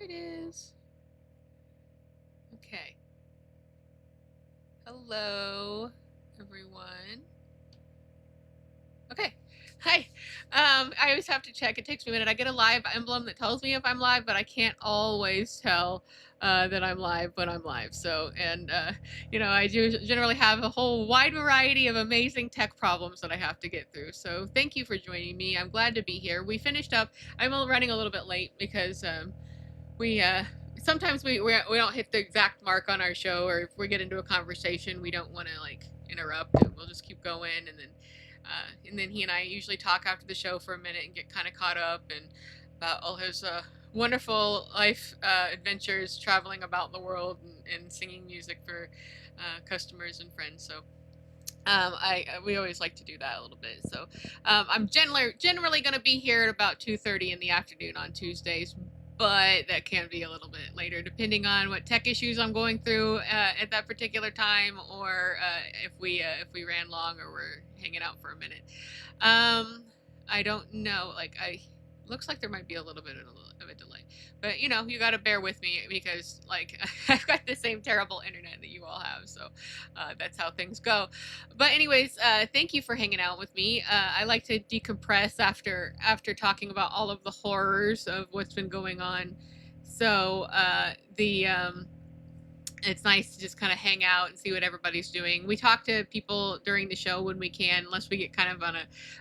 There it is. Okay. Hello, everyone. Okay. Hi. I always have to check. It takes me a minute. I get a live emblem that tells me if I'm live, but I can't always tell that I'm live when I'm live. So, and I do generally have a whole wide variety of amazing tech problems that I have to get through. So, thank you for joining me. I'm glad to be here. We finished up. I'm running a little bit late because we sometimes we don't hit the exact mark on our show, or if we get into a conversation we don't want to like interrupt, and we'll just keep going, and then he and I usually talk after the show for a minute and get kind of caught up and about all his wonderful life adventures traveling about the world, and singing music for customers and friends. So we always like to do that a little bit. So I'm generally going to be here at about 2:30 in the afternoon on Tuesdays, but that can be a little bit later depending on what tech issues I'm going through at that particular time, or if we ran long or we're hanging out for a minute. I don't know. I looks like there might be a little bit of a delay, but you got to bear with me because like I've got the same terrible internet that you all have, so that's how things go. But anyways, thank you for hanging out with me. I like to decompress after talking about all of the horrors of what's been going on. So the it's nice to just kind of hang out and see what everybody's doing. We talk to people during the show when we can, unless we get kind of on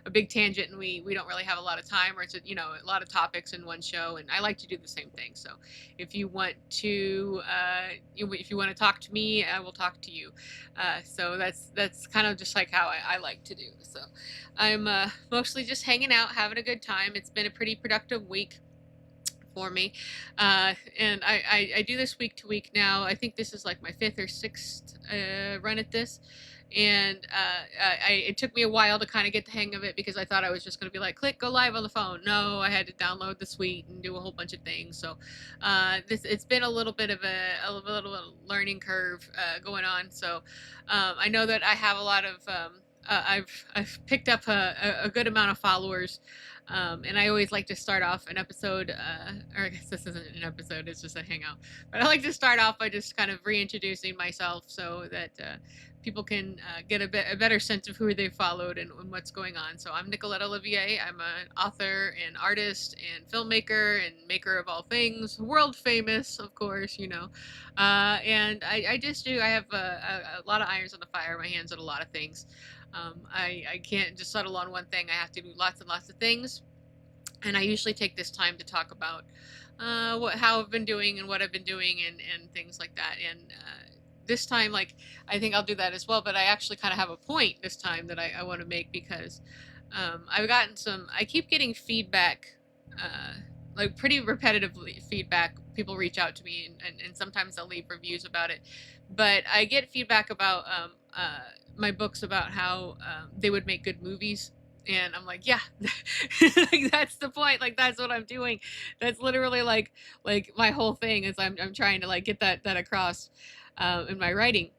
a big tangent and we don't really have a lot of time, or it's a lot of topics in one show. And I like to do the same thing. So if you want to if you want to talk to me, I will talk to you. So that's kind of just like how I like to do. So I'm mostly just hanging out, having a good time. It's been a pretty productive week for me. And I do this week to week now. I think this is like my fifth or sixth run at this. And it took me a while to kind of get the hang of it because I thought I was just going to be like, click, go live on the phone. No, I had to download the suite and do a whole bunch of things. So it's been a little bit of a little learning curve going on. So I know that I have a lot of I've picked up a good amount of followers, and I always like to start off an episode, or I guess this isn't an episode, it's just a hangout. But I like to start off by just kind of reintroducing myself so that people can get a better sense of who they've followed and what's going on. So I'm Nicolette Olivier. I'm an author and artist and filmmaker and maker of all things, world famous, of course, and I just do, I have a lot of irons on the fire, my hands on a lot of things. I can't just settle on one thing. I have to do lots and lots of things. And I usually take this time to talk about how I've been doing and what I've been doing, and things like that. And this time, like, I think I'll do that as well. But I actually kind of have a point this time that I want to make, because I keep getting feedback, like pretty repetitive feedback. People reach out to me, and sometimes they'll leave reviews about it. But I get feedback about my books, about how they would make good movies. And I'm like, yeah, like that's the point. Like that's what I'm doing. That's literally like my whole thing is I'm trying to like get that across in my writing.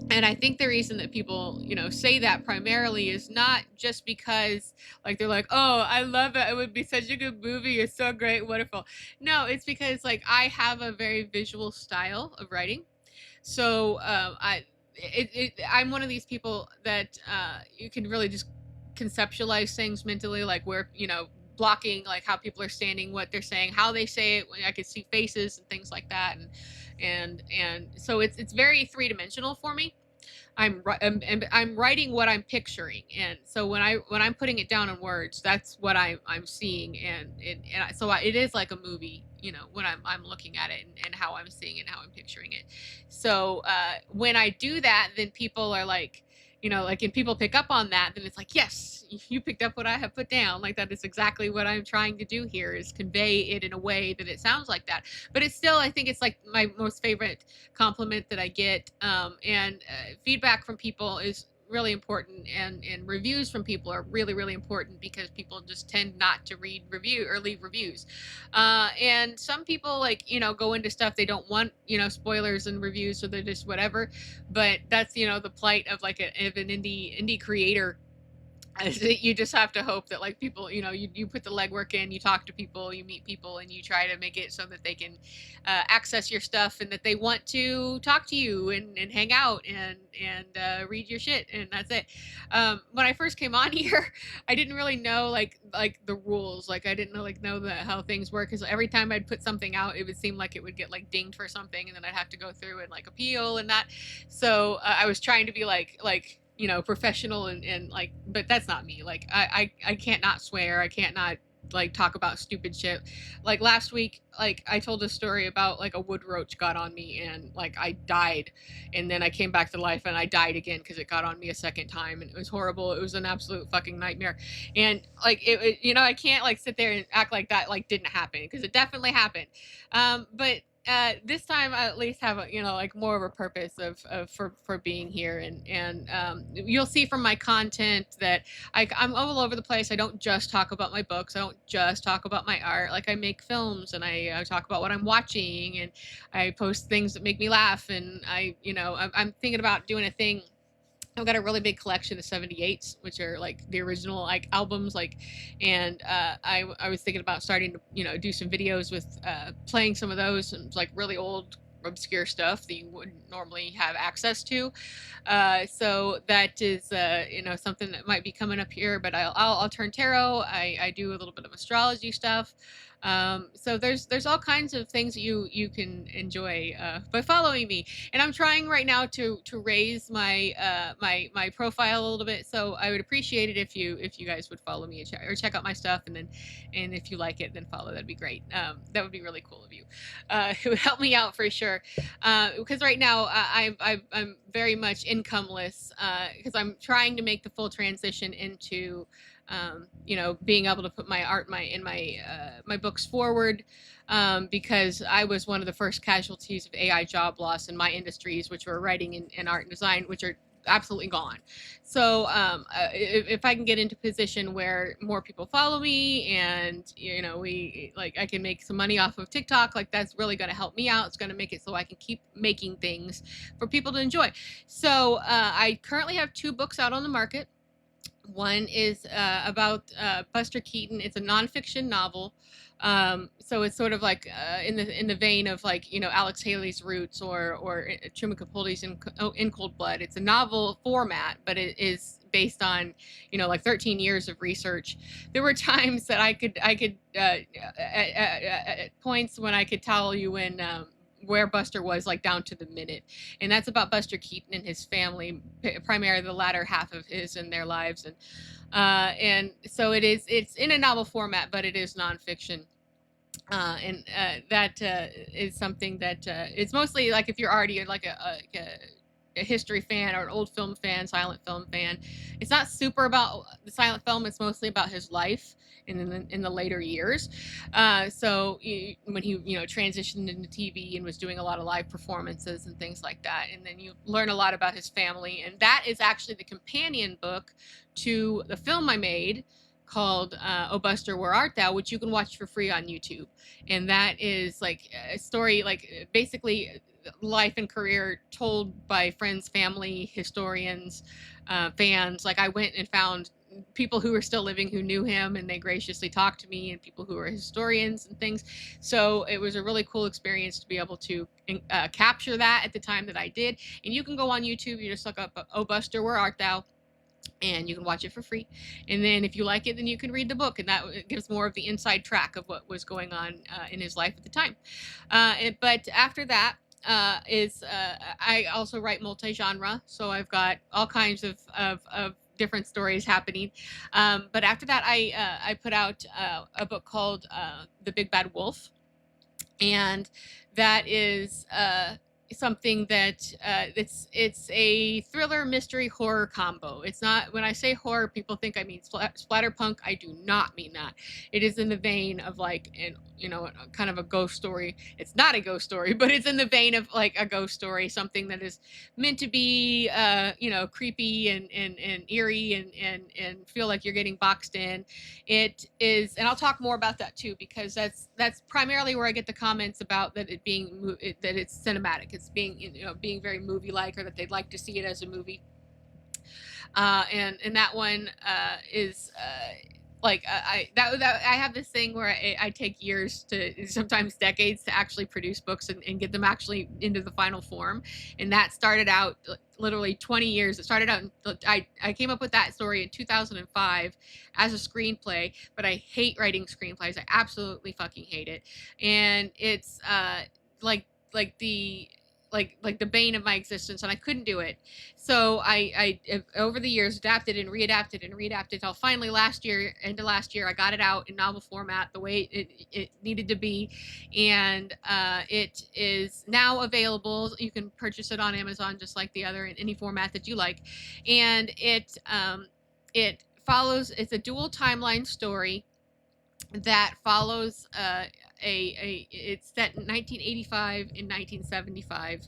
And I think the reason that people, say that primarily is not just because like they're like, oh, I love it, it would be such a good movie, it's so great, wonderful. No, it's because like I have a very visual style of writing. So I'm one of these people that you can really just conceptualize things mentally, like where blocking like how people are standing, what they're saying, how they say it. When I could see faces and things like that, and so it's very three-dimensional for me. I'm writing what I'm picturing, and so when I'm putting it down in words, that's what I'm seeing, it is like a movie, when I'm looking at it, and how I'm seeing it, and how I'm picturing it. So when I do that, then people are like, like, and people pick up on that, then it's like, yes, you picked up what I have put down. Like, that is exactly what I'm trying to do here, is convey it in a way that it sounds like that. But it's still, I think it's like my most favorite compliment that I get. And feedback from people is really important, and reviews from people are really, really important, because people just tend not to read review or leave reviews. And some people, like, go into stuff they don't want, spoilers and reviews, so they're just whatever. But that's, the plight of like of an indie creator. You just have to hope that like people, you put the legwork in, you talk to people, you meet people, and you try to make it so that they can access your stuff and that they want to talk to you and hang out and read your shit, and that's it. When I first came on here, I didn't really know like the rules. Like I didn't know how things work, because every time I'd put something out, it would seem like it would get like dinged for something, and then I'd have to go through and like appeal and that. So I was trying to be like professional and like, but that's not me. Like I can't not swear. I can't not like talk about stupid shit. Like last week, like I told a story about like a wood roach got on me and like I died, and then I came back to life and I died again because it got on me a second time, and it was horrible. It was an absolute fucking nightmare. And like I can't like sit there and act like that like didn't happen, because it definitely happened. But this time I at least have a, like more of a purpose for being here, and you'll see from my content that I'm all over the place. I don't just talk about my books. I don't just talk about my art. Like I make films, and I talk about what I'm watching, and I post things that make me laugh, and I'm thinking about doing a thing. I've got a really big collection of 78s, which are like the original like albums, like, and I was thinking about starting to do some videos with playing some of those, and like really old obscure stuff that you wouldn't normally have access to. So that is something that might be coming up here. But I'll turn tarot. I do a little bit of astrology stuff. So there's all kinds of things that you can enjoy by following me. And I'm trying right now to raise my profile a little bit. So I would appreciate it if you guys would follow me or check out my stuff, and if you like it, then follow. That'd be great. That would be really cool of you. It would help me out for sure. Because right now I'm very much incomeless, because I'm trying to make the full transition into being able to put my art my books forward, because I was one of the first casualties of AI job loss in my industries, which were writing and art and design, which are absolutely gone. So if I can get into position where more people follow me, and we like I can make some money off of TikTok, like that's really going to help me out. It's going to make it so I can keep making things for people to enjoy. So I currently have 2 books out on the market. One is about Buster Keaton. It's a nonfiction novel. So it's sort of like in the vein of like Alex Haley's Roots or Truman Capote's in Cold Blood. It's a novel format, but it is based on like 13 years of research. There were times that I could at points when I could tell you when where Buster was, like down to the minute. And that's about Buster Keaton and his family, primarily the latter half of his and their lives. And so it's in a novel format, but it is nonfiction. And that is something that it's mostly like if you're already like a history fan or an old film fan, silent film fan. It's not super about the silent film. It's mostly about his life in the later years. So when he transitioned into TV and was doing a lot of live performances and things like that, and then you learn a lot about his family, and that is actually the companion book to the film I made called "Oh Buster, Where Art Thou," which you can watch for free on YouTube. And that is like a story, like basically life and career told by friends, family, historians, fans. Like I went and found people who were still living who knew him, and they graciously talked to me, and people who were historians and things. So it was a really cool experience to be able to capture that at the time that I did. And you can go on YouTube, you just look up "Oh Buster, Where Art Thou," and you can watch it for free. And then if you like it, then you can read the book, and that gives more of the inside track of what was going on in his life at the time. But after that I also write multi-genre, so I've got all kinds of different stories happening. But after that, I put out a book called The Big Bad Wolf, and that is something that it's a thriller mystery horror combo. It's not, when I say horror, people think I mean splatterpunk. I do not mean that. It is in the vein of like an kind of a ghost story. It's not a ghost story, but it's in the vein of like a ghost story, something that is meant to be creepy and eerie and feel like you're getting boxed in. It is, and I'll talk more about that too, because that's primarily where I get the comments about that it being that it's cinematic. It's being being very movie like, or that they'd like to see it as a movie. And that one is like that I have this thing where I take years to sometimes decades to actually produce books and get them actually into the final form, and that started out literally 20 years. It started out I came up with that story in 2005 as a screenplay, but I hate writing screenplays. I absolutely fucking hate it, and it's like like the like the bane of my existence, and I couldn't do it. So I over the years adapted and readapted and readapted until finally last year, end of last year, I got it out in novel format the way it needed to be, and it is now available. You can purchase it on Amazon just like the other in any format that you like, and it follows. It's a dual timeline story that follows it's set in 1985 and 1975,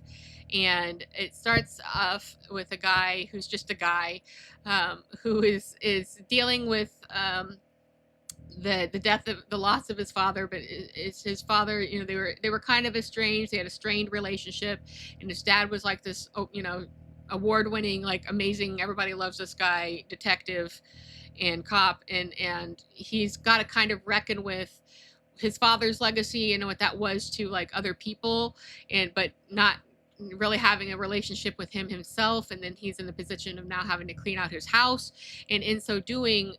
and it starts off with a guy who's just a guy, who is dealing with the death of the loss of his father, but it's his father. You know, they were kind of estranged. They had a strained relationship, and his dad was like this, award-winning, like amazing, everybody loves this guy, detective and cop, and he's got to kind of reckon with his father's legacy and what that was to like other people, and but not really having a relationship with him himself. And then he's in the position of now having to clean out his house, and in so doing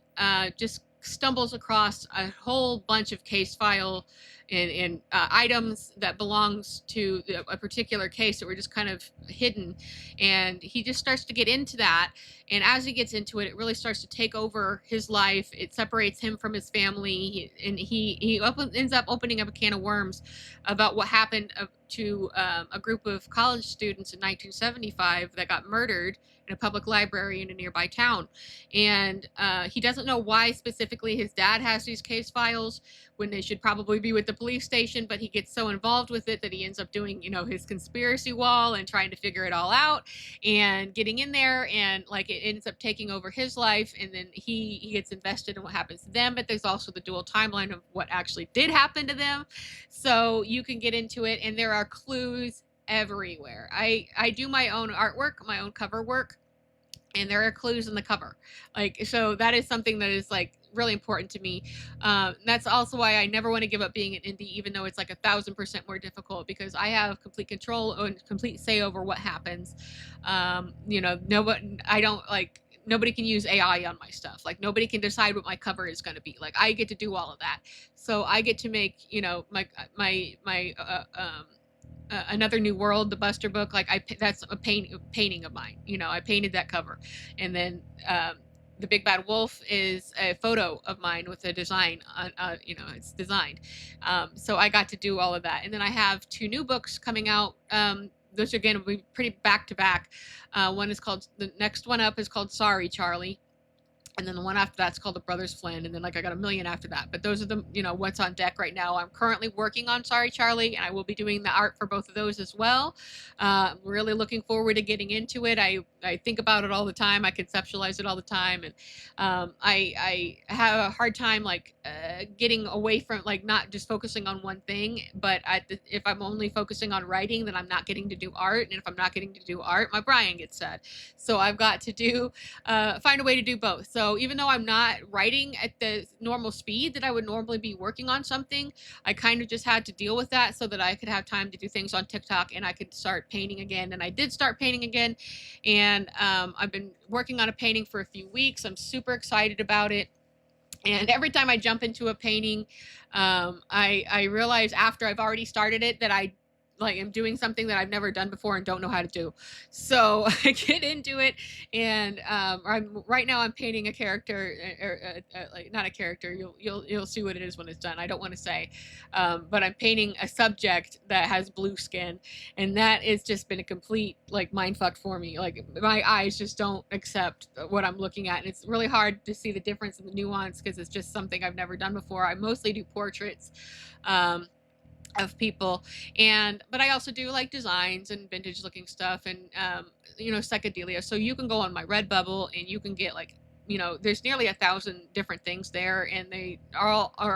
just stumbles across a whole bunch of case file and items that belongs to a particular case that were just kind of hidden, and he just starts to get into that. And as he gets into it, it really starts to take over his life. It separates him from his family, and he ends up opening up a can of worms about what happened to a group of college students in 1975 that got murdered in a public library in a nearby town. And he doesn't know why specifically his dad has these case files when they should probably be with the police station, but he gets so involved with it that he ends up doing, his conspiracy wall and trying to figure it all out and getting in there, and like it ends up taking over his life, and then he gets invested in what happens to them. But there's also the dual timeline of what actually did happen to them, so you can get into it, and there are clues everywhere. I do my own artwork, my own cover work, and there are clues in the cover. Like, so that is something that is like really important to me. That's also why I never want to give up being an indie, even though it's like 1,000% more difficult, because I have complete control and complete say over what happens. Nobody, I don't like, nobody can use AI on my stuff. Like, nobody can decide what my cover is going to be. Like, I get to do all of that. So I get to make, my Another New World, the Buster book, like that's a painting of mine. I painted that cover, and then the Big Bad Wolf is a photo of mine with a design on. It's designed. So I got to do all of that, and then I have 2 new books coming out. Those again will be pretty back to back. One is called the next one up is called Sorry, Charlie. And then the one after that's called The Brothers Flynn, and then like I got a million after that. But those are the what's on deck right now. I'm currently working on Sorry Charlie, and I will be doing the art for both of those as well. I'm really looking forward to getting into it. I think about it all the time. I conceptualize it all the time, and I have a hard time like getting away from like not just focusing on one thing. But if I'm only focusing on writing, then I'm not getting to do art, and if I'm not getting to do art, my Brian gets sad. So I've got to find a way to do both. So even though I'm not writing at the normal speed that I would normally be working on something, I kind of just had to deal with that so that I could have time to do things on TikTok and I could start painting again. And I did start painting again. And I've been working on a painting for a few weeks. I'm super excited about it. And every time I jump into a painting, I realize after I've already started it that I like am doing something that I've never done before and don't know how to do. So I get into it, and right now I'm painting a character, like not a character. You'll see what it is when it's done. I don't want to say, but I'm painting a subject that has blue skin, and that has just been a complete like mind fuck for me. Like my eyes just don't accept what I'm looking at, and it's really hard to see the difference in the nuance because it's just something I've never done before. I mostly do portraits. Of people, but I also do like designs and vintage looking stuff, and psychedelia. So you can go on my Redbubble and you can get like there's nearly 1,000 different things there, and they are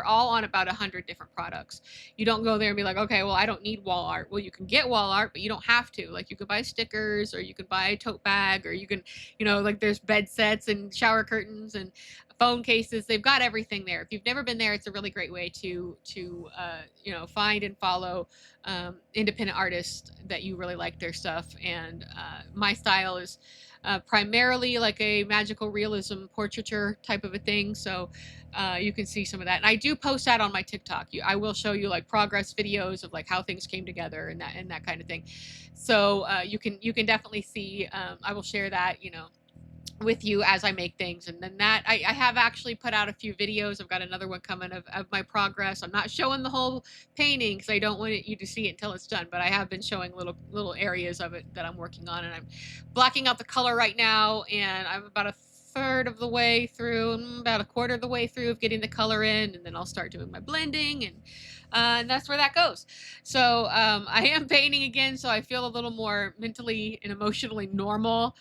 all on about 100 different products. You don't go there and be like, okay, well, I don't need wall art. Well, you can get wall art, but you don't have to. Like, you could buy stickers, or you could buy a tote bag, or you can, like, there's bed sets and shower curtains and phone cases. They've got everything there. If you've never been there, it's a really great way to find and follow independent artists that you really like their stuff. And my style is primarily like a magical realism portraiture type of a thing. So you can see some of that. And I do post that on my TikTok. I will show you like progress videos of like how things came together and that kind of thing. So you can definitely see. I will share that, with you as I make things. And then that I have actually put out a few videos. I've got another one coming of my progress. I'm not showing the whole painting because I don't want you to see it until it's done, but I have been showing little areas of it that I'm working on, and I'm blocking out the color right now, and I'm about a third of the way through, about a quarter of the way through of getting the color in, and then I'll start doing my blending, and that's where that goes. So I am painting again, so I feel a little more mentally and emotionally normal.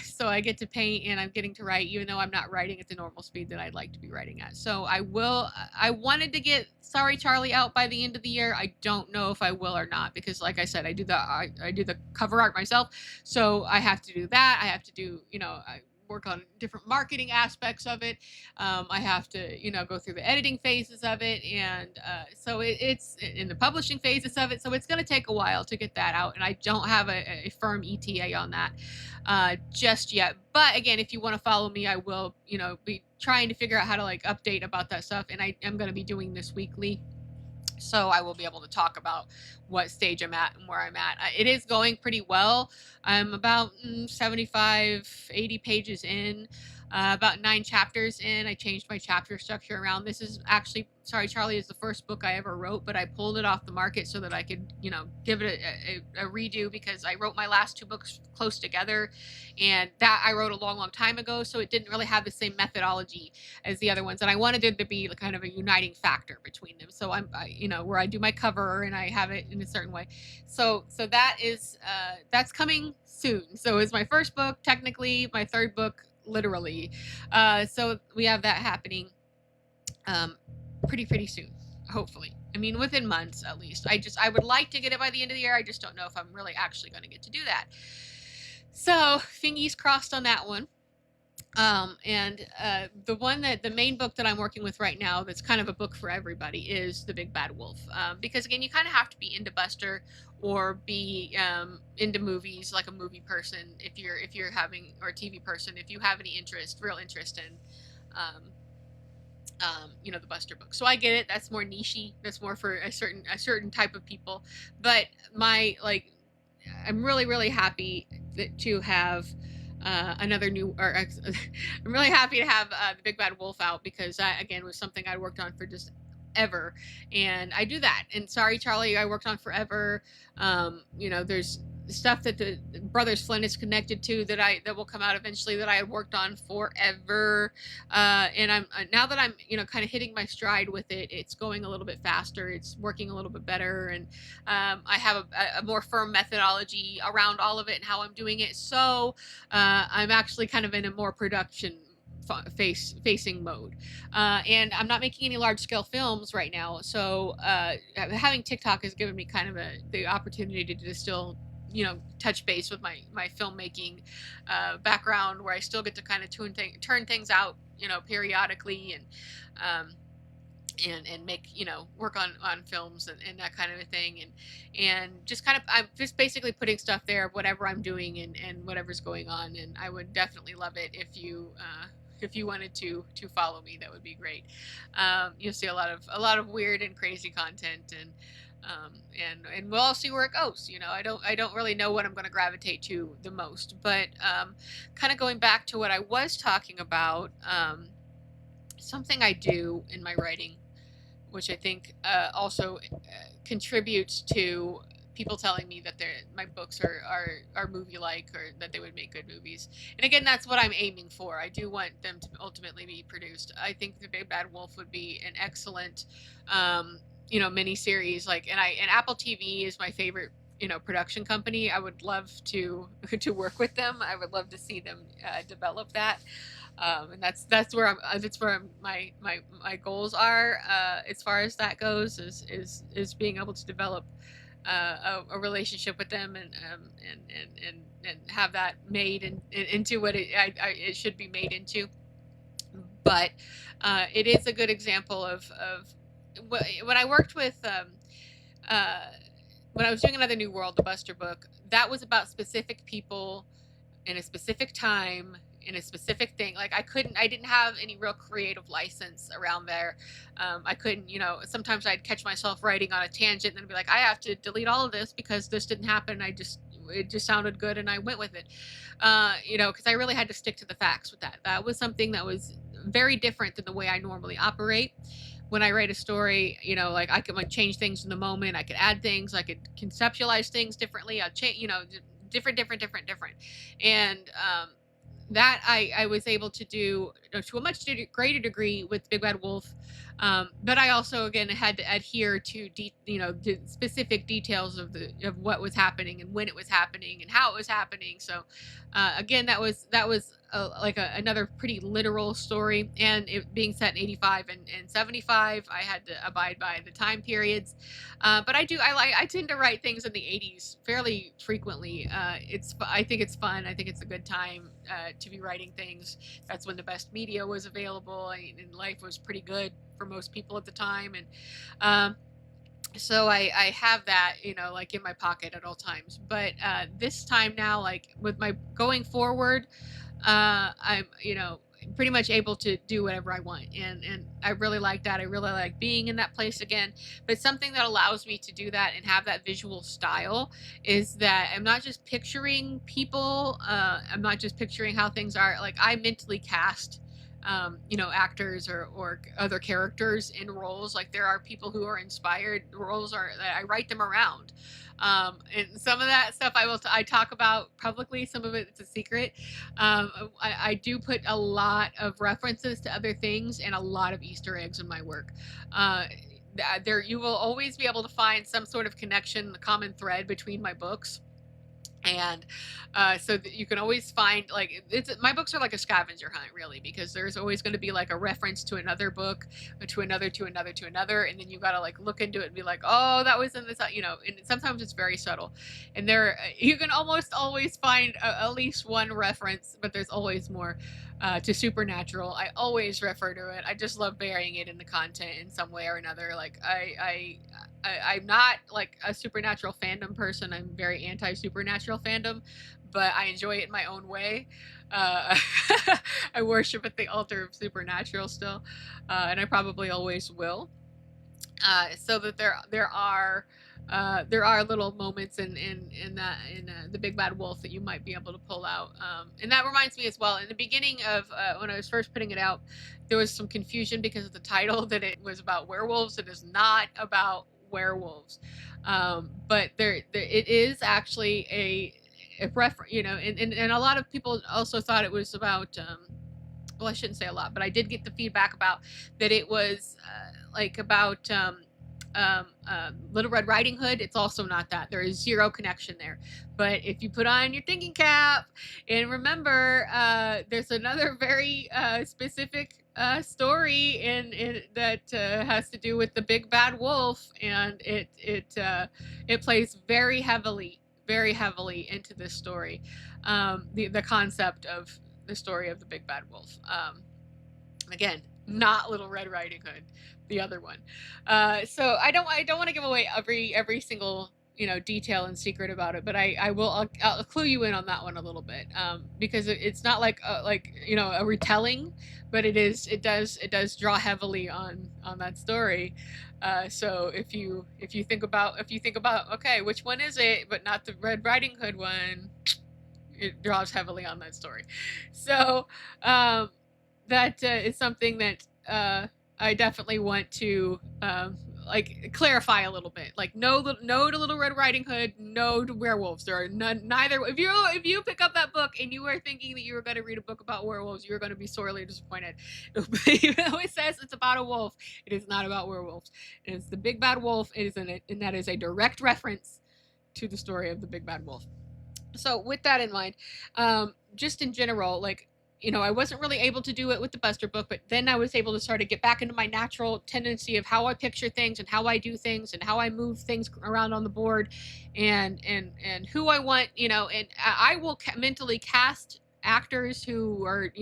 So I get to paint and I'm getting to write, even though I'm not writing at the normal speed that I'd like to be writing at. So I will. I wanted to get Sorry Charlie out by the end of the year. I don't know if I will or not, because, like I said, I do the cover art myself, so I have to do that. I have to do I work on different marketing aspects of it. I have to, go through the editing phases of it, and so it's in the publishing phases of it. So it's going to take a while to get that out, and I don't have a firm ETA on that just yet. But again, if you want to follow me, I will, be trying to figure out how to like update about that stuff, and I am going to be doing this weekly. So I will be able to talk about what stage I'm at and where I'm at. It is going pretty well. I'm about 75, 80 pages in, about 9 chapters in. I changed my chapter structure around. This is actually, Sorry Charlie is the first book I ever wrote, but I pulled it off the market so that I could, give it a redo, because I wrote my last 2 books close together, and that I wrote a long, long time ago. So it didn't really have the same methodology as the other ones, and I wanted it to be kind of a uniting factor between them. So where I do my cover and I have it in a certain way. So that is that's coming soon. So it's my first book, technically my third book, literally. So we have that happening pretty soon, hopefully. I mean, within months at least. I would like to get it by the end of the year. I just don't know if I'm really actually going to get to do that. So fingers crossed on that one. And the main book that I'm working with right now, that's kind of a book for everybody, is The Big Bad Wolf. Because again, you kind of have to be into Buster or be into movies, like a movie person, if you're having, or a TV person, if you have any real interest in, the Buster book. So I get it. That's more nichey. That's more for a certain type of people. But I'm really happy to have another new, or I'm really happy to have The Big Bad Wolf out, because that again was something I worked on for just ever, and I do that. And Sorry Charlie, I worked on forever. There's stuff that the Brothers Flynn is connected to that will come out eventually, that I had worked on forever. And I'm now that I'm kind of hitting my stride with it, it's going a little bit faster, it's working a little bit better, and I have a more firm methodology around all of it and how I'm doing it. So I'm actually kind of in a more production facing mode, and I'm not making any large scale films right now. So having TikTok has given me kind of the opportunity to just still touch base with my filmmaking background, where I still get to kind of turn things out periodically, and make work on films and that kind of a thing, and just kind of, I'm just basically putting stuff there of whatever I'm doing and whatever's going on. And I would definitely love it if you wanted to follow me. That would be great. You'll see a lot of weird and crazy content, and we'll all see where it goes. I don't really know what I'm going to gravitate to the most, but kind of going back to what I was talking about, something I do in my writing, which I think also contributes to people telling me that my books are movie-like, or that they would make good movies. And again, that's what I'm aiming for. I do want them to ultimately be produced. I think The Big Bad Wolf would be an excellent miniseries. And Apple TV is my favorite production company. I would love to work with them. I would love to see them develop that. And that's where my goals are, as far as that goes, is being able to develop a relationship with them, and have that made into what it should be made into. But it is a good example of when I worked with uh, when I was doing Another New World, the Buster book. That was about specific people in a specific time in a specific thing. Like I didn't have any real creative license around there. I couldn't, sometimes I'd catch myself writing on a tangent and then be like, I have to delete all of this because this didn't happen. It just sounded good and I went with it. Because I really had to stick to the facts with that. That was something that was very different than the way I normally operate. When I write a story, like I could like change things in the moment. I could add things. I could conceptualize things differently. I'd change, different. And that I was able to do to a much greater degree with Big Bad Wolf. But I also again had to adhere to the specific details of what was happening and when it was happening and how it was happening. So again, that was another pretty literal story, and it being set in 85 and 75, I had to abide by the time periods. But I tend to write things in the 80s fairly frequently. I think it's fun. I think it's a good time to be writing things. That's when the best media was available, and life was pretty good for most people at the time. And so I have that, like in my pocket at all times. But this time now, like with my going forward, I'm, pretty much able to do whatever I want, and I really like that. I really like being in that place again. But something that allows me to do that and have that visual style is that I'm not just picturing people. I'm not just picturing how things are. Like I mentally cast. Actors or other characters in roles. Like there are people who are inspired. Roles are I write them around. And some of that stuff I talk about publicly. Some of it's a secret. I do put a lot of references to other things and a lot of Easter eggs in my work. There you will always be able to find some sort of connection, the common thread between my books. And so that you can always find like my books are like a scavenger hunt really, because there's always going to be like a reference to another book, to another, and then you got to like look into it and be like, oh, that was in this, and sometimes it's very subtle. And there you can almost always find at least one reference, but there's always more. To Supernatural, I always refer to it. I just love burying it in the content in some way or another. Like I'm not like a Supernatural fandom person. I'm very anti Supernatural fandom, but I enjoy it in my own way. Uh, I worship at the altar of Supernatural still, and I probably always will. So that there are little moments in the Big Bad Wolf that you might be able to pull out. And that reminds me as well. In the beginning of when I was first putting it out, there was some confusion because of the title that it was about werewolves. It is not about werewolves, but there it is actually a reference. And a lot of people also thought it was about. Well, I shouldn't say a lot, but I did get the feedback about that it was like about Little Red Riding Hood. It's also not that. There is zero connection there. But if you put on your thinking cap and remember, there's another very specific story in that has to do with the Big Bad Wolf, and it plays very heavily into this story. The concept of the story of the Big Bad Wolf. Again, not Little Red Riding Hood, the other one. So I don't want to give away every single detail and secret about it, but I'll clue you in on that one a little bit, because it's not like a retelling, but it does draw heavily on that story. So if you think about okay, which one is it, but not the Red Riding Hood one, it draws heavily on that story. So that is something that I definitely want to like clarify a little bit. Like no to Little Red Riding Hood, no to werewolves. There are neither. If you pick up that book and you were thinking that you were going to read a book about werewolves, you're going to be sorely disappointed. Even though it says it's about a wolf, it is not about werewolves. It is the Big Bad Wolf. It is in it, and that is a direct reference to the story of the Big Bad Wolf. So with that in mind, just in general, like I wasn't really able to do it with the Buster book, but then I was able to sort of get back into my natural tendency of how I picture things and how I do things and how I move things around on the board, and who I want, and I will mentally cast actors who are,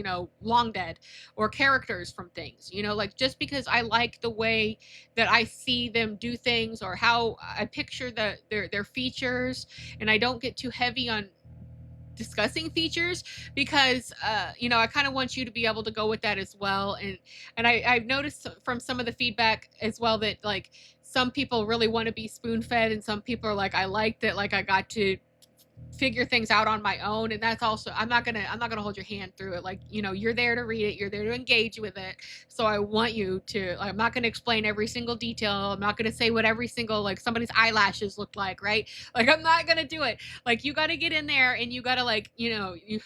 long dead, or characters from things, like, just because I like the way that I see them do things, or how I picture their features, and I don't get too heavy on discussing features, because I kind of want you to be able to go with that as well. And I've noticed from some of the feedback as well that, like, some people really want to be spoon fed, and some people are like, I like that, like, I got to figure things out on my own. And that's also, I'm not gonna hold your hand through it. Like, you're there to read it, you're there to engage with it. So I want you to, like, I'm not gonna explain every single detail, I'm not gonna say what every single, like, somebody's eyelashes look like, right? Like, I'm not gonna do it. Like, you got to get in there and you got to, like, you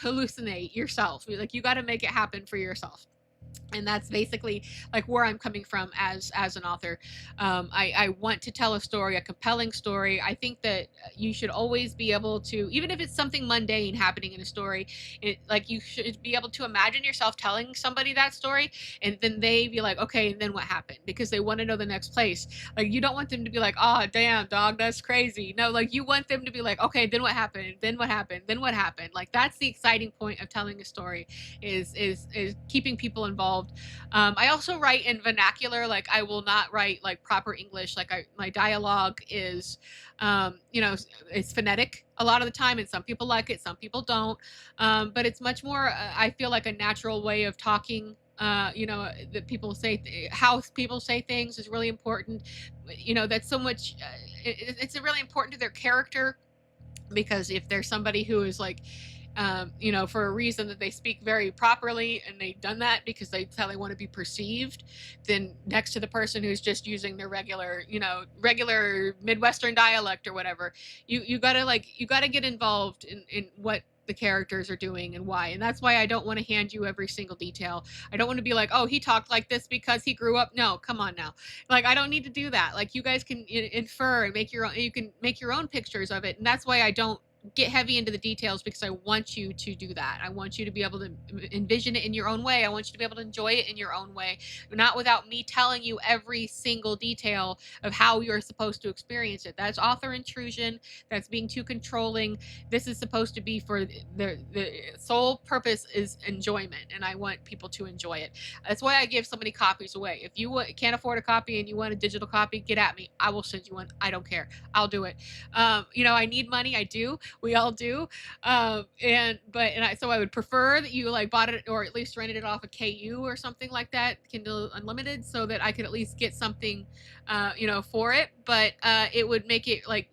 hallucinate yourself, like, you got to make it happen for yourself. And that's basically, like, where I'm coming from as an author. I want to tell a story, a compelling story. I think that you should always be able to, even if it's something mundane happening in a story, like, you should be able to imagine yourself telling somebody that story, and then they be like, okay, and then what happened? Because they want to know the next place. Like, you don't want them to be like, oh damn dog, that's crazy. No, like, you want them to be like, okay, then what happened? Then what happened? Then what happened? Like, that's the exciting point of telling a story, is keeping people involved. I also write in vernacular. Like, I will not write like proper English. Like, my dialogue is, it's phonetic a lot of the time, and some people like it, some people don't. But it's much more, I feel like, a natural way of talking. That people say, how people say things is really important. That's so much. It's really important to their character, because if there's somebody who is like, for a reason that they speak very properly, and they've done that because that's how they want to be perceived, then next to the person who's just using their regular Midwestern dialect or whatever, you gotta, like, you gotta get involved in what the characters are doing and why. And that's why I don't want to hand you every single detail. I don't want to be like, oh, he talked like this because he grew up. No, come on now. Like, I don't need to do that. Like, you guys can infer and make your own, you can make your own pictures of it. And that's why I don't get heavy into the details, because I want you to do that. I want you to be able to envision it in your own way. I want you to be able to enjoy it in your own way, not without me telling you every single detail of how you're supposed to experience it. That's author intrusion. That's being too controlling. This is supposed to be for the sole purpose is enjoyment, and I want people to enjoy it. That's why I give so many copies away. If you can't afford a copy and you want a digital copy, get at me. I will send you one. I don't care. I'll do it. I need money. I do. We all do. So I would prefer that you, like, bought it, or at least rented it off a KU or something like that, Kindle Unlimited, so that I could at least get something, for it. But it would make it, like,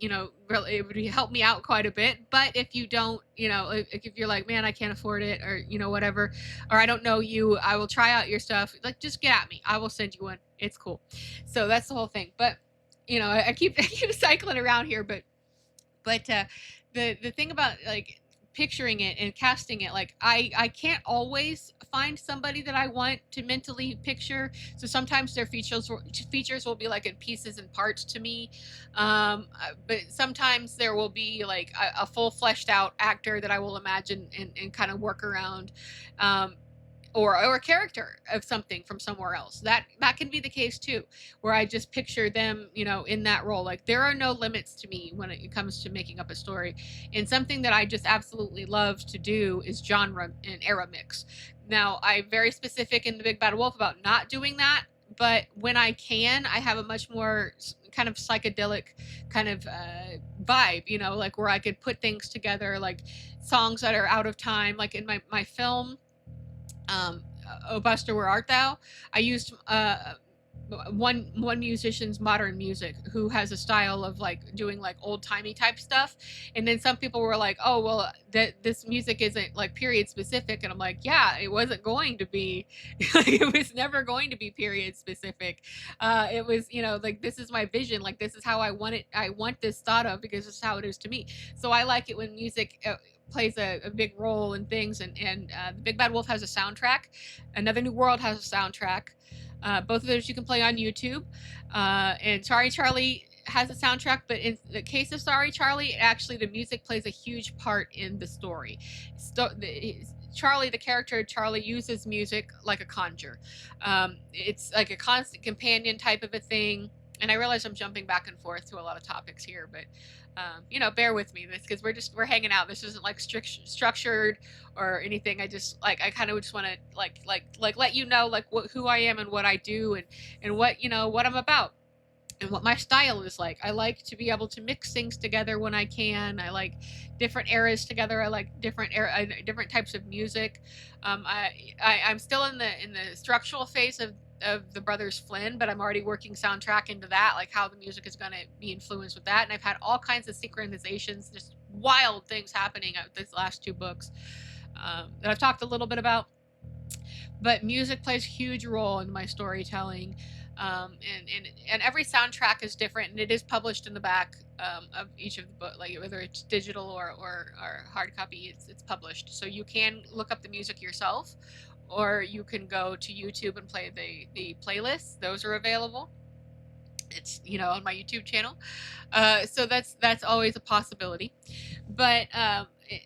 really, it would help me out quite a bit. But if you don't, if you're like, man, I can't afford it, or whatever, or I don't know you, I will try out your stuff. Like, just get at me. I will send you one. It's cool. So that's the whole thing. But I keep I keep cycling around here, but the thing about, like, picturing it and casting it, like, I can't always find somebody that I want to mentally picture. So sometimes their features will be, like, in pieces and parts to me. But sometimes there will be, like, a full fleshed out actor that I will imagine and kind of work around. Or a character of something from somewhere else. That can be the case too, where I just picture them, in that role. Like, there are no limits to me when it comes to making up a story. And something that I just absolutely love to do is genre and era mix. Now, I'm very specific in the Big Bad Wolf about not doing that, but when I can, I have a much more kind of psychedelic kind of vibe, like, where I could put things together, like songs that are out of time. Like, in my film, "Oh Buster, Where Art Thou?" I used one musician's modern music, who has a style of, like, doing, like, old timey type stuff. And then some people were like, oh well, that this music isn't, like, period specific. And I'm like, yeah, it wasn't going to be. Like, it was never going to be period specific. It was, like, this is my vision, like, this is how I want it, I want this thought of, because this is how it is to me. So I like it when music plays a big role in things. And The Big Bad Wolf has a soundtrack. Another New World has a soundtrack. Both of those you can play on YouTube. And Sorry Charlie has a soundtrack, but in the case of Sorry Charlie, actually the music plays a huge part in the story. Charlie, the character Charlie, uses music like a conjure. It's like a constant companion type of a thing. And I realize I'm jumping back and forth to a lot of topics here, but bear with me this because we're hanging out. This isn't like structured or anything. I just like I kind of just want to like let you know like who I am and what I do and what what I'm about and what my style is like. I like to be able to mix things together when I can. I like different eras together. I like different types of music. I'm still in the structural phase of the Brothers Flynn, but I'm already working soundtrack into that, like how the music is going to be influenced with that. And I've had all kinds of synchronizations, just wild things happening at these last two books that I've talked a little bit about. But music plays a huge role in my storytelling. And every soundtrack is different, and it is published in the back of each of the book, like whether it's digital or hard copy, it's published. So you can look up the music yourself, or you can go to YouTube and play the playlists. Those are available. It's on my YouTube channel, so that's always a possibility. But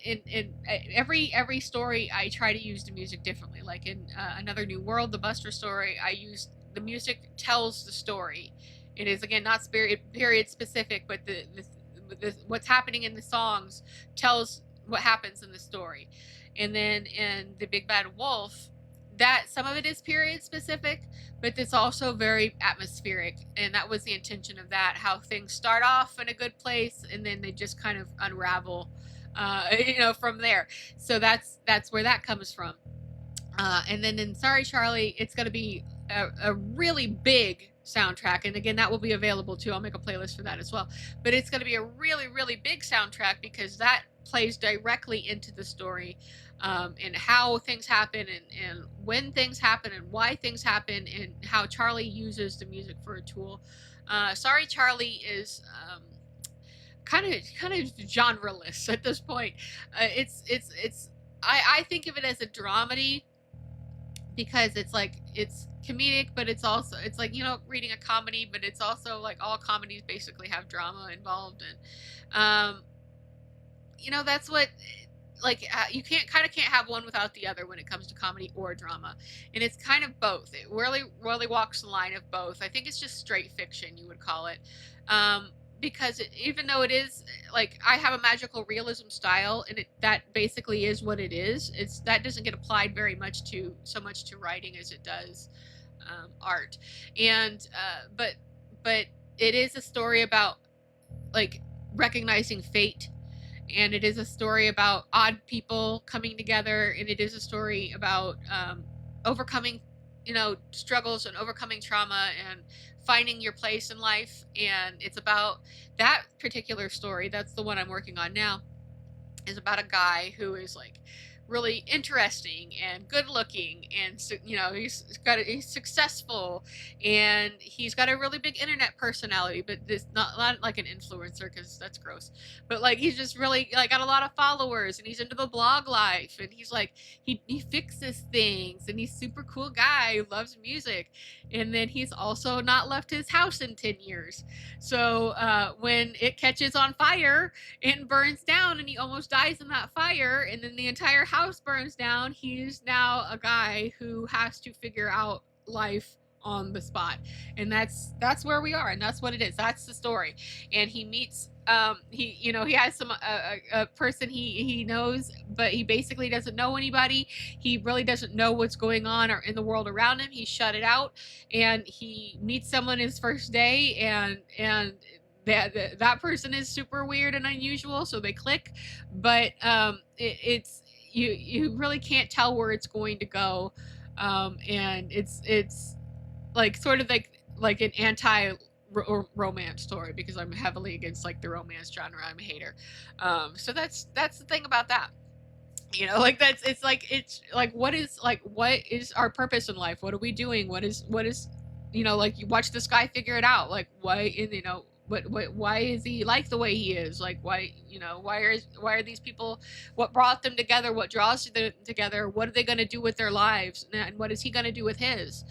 in every story, I try to use the music differently. Like in Another New World, the Buster story, I use the music tells the story. It is again not period specific, but the what's happening in the songs tells what happens in the story. And then in The Big Bad Wolf, that some of it is period specific, but it's also very atmospheric, and that was the intention of that, how things start off in a good place and then they just kind of unravel from there. So that's where that comes from. And then in Sorry Charlie, it's going to be a really big soundtrack, and again that will be available too. I'll make a playlist for that as well, but it's going to be a really really big soundtrack because that plays directly into the story, and how things happen and when things happen and why things happen and how Charlie uses the music for a tool. Sorry Charlie is kind of genreless at this point. I think of it as a dramedy because it's comedic, but it's also like reading a comedy, but it's also like all comedies basically have drama involved. And that's what you can't have one without the other when it comes to comedy or drama, and it's kind of both. It really walks the line of both. I think it's just straight fiction, you would call it, because even though it is like I have a magical realism style, and that basically is what it is. That doesn't get applied very much to writing as it does art, and but it is a story about like recognizing fate, and it is a story about odd people coming together, and it is a story about overcoming struggles and overcoming trauma and finding your place in life. And it's about that particular story, that's the one I'm working on now, is about a guy who is like really interesting and good looking, and he's successful, and he's got a really big internet personality, but this not like an influencer because that's gross, but like he's just really like got a lot of followers, and he's into the blog life, and he's like he fixes things, and he's super cool guy who loves music. And then he's also not left his house in 10 years, so when it catches on fire and burns down, and he almost dies in that fire, and then the entire house burns down, he's now a guy who has to figure out life on the spot. And that's where we are, and that's what it is. That's the story. And he meets he has some a person he knows, but he basically doesn't know anybody. He really doesn't know what's going on or in the world around him. He shut it out, and he meets someone his first day, and that person is super weird and unusual, so they click. But it's you really can't tell where it's going to go, and it's like sort of like an anti romance story, because I'm heavily against like the romance genre. I'm a hater. So that's the thing about that. Like it's like what is our purpose in life? What are we doing? What is like you watch this guy figure it out. Like why why is he like the way he is? Like why are these people, what brought them together, what draws them together, what are they going to do with their lives, and what is he going to do with his?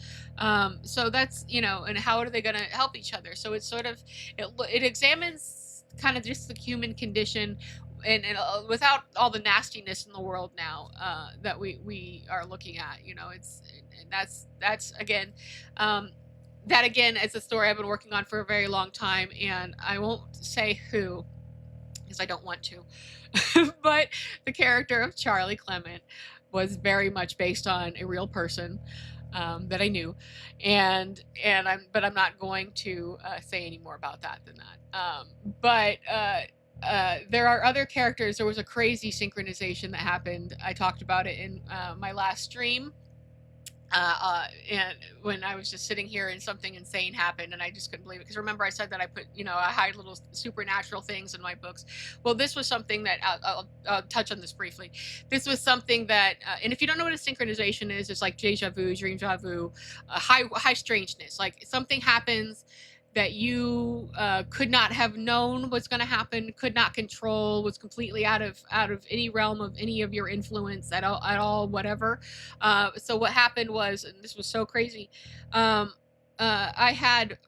So that's and how are they going to help each other? So it's sort of it examines kind of just the human condition without all the nastiness in the world now, that we are looking at, it's and that's again, um, that again is a story I've been working on for a very long time, and I won't say who because I don't want to. But the character of Charlie Clement was very much based on a real person, that I knew, but I'm not going to say any more about that than that. But there are other characters. There was a crazy synchronization that happened. I talked about it in my last stream, and when I was just sitting here and something insane happened and I just couldn't believe it. Because remember, I said that I put, I hide little supernatural things in my books. Well, this was something that I'll touch on this briefly. This was something that, and if you don't know what a synchronization is, it's like deja vu, dream vu, high strangeness. Like something happens that you could not have known was going to happen, could not control, was completely out of any realm of any of your influence at all, whatever. So what happened was, and this was so crazy, I had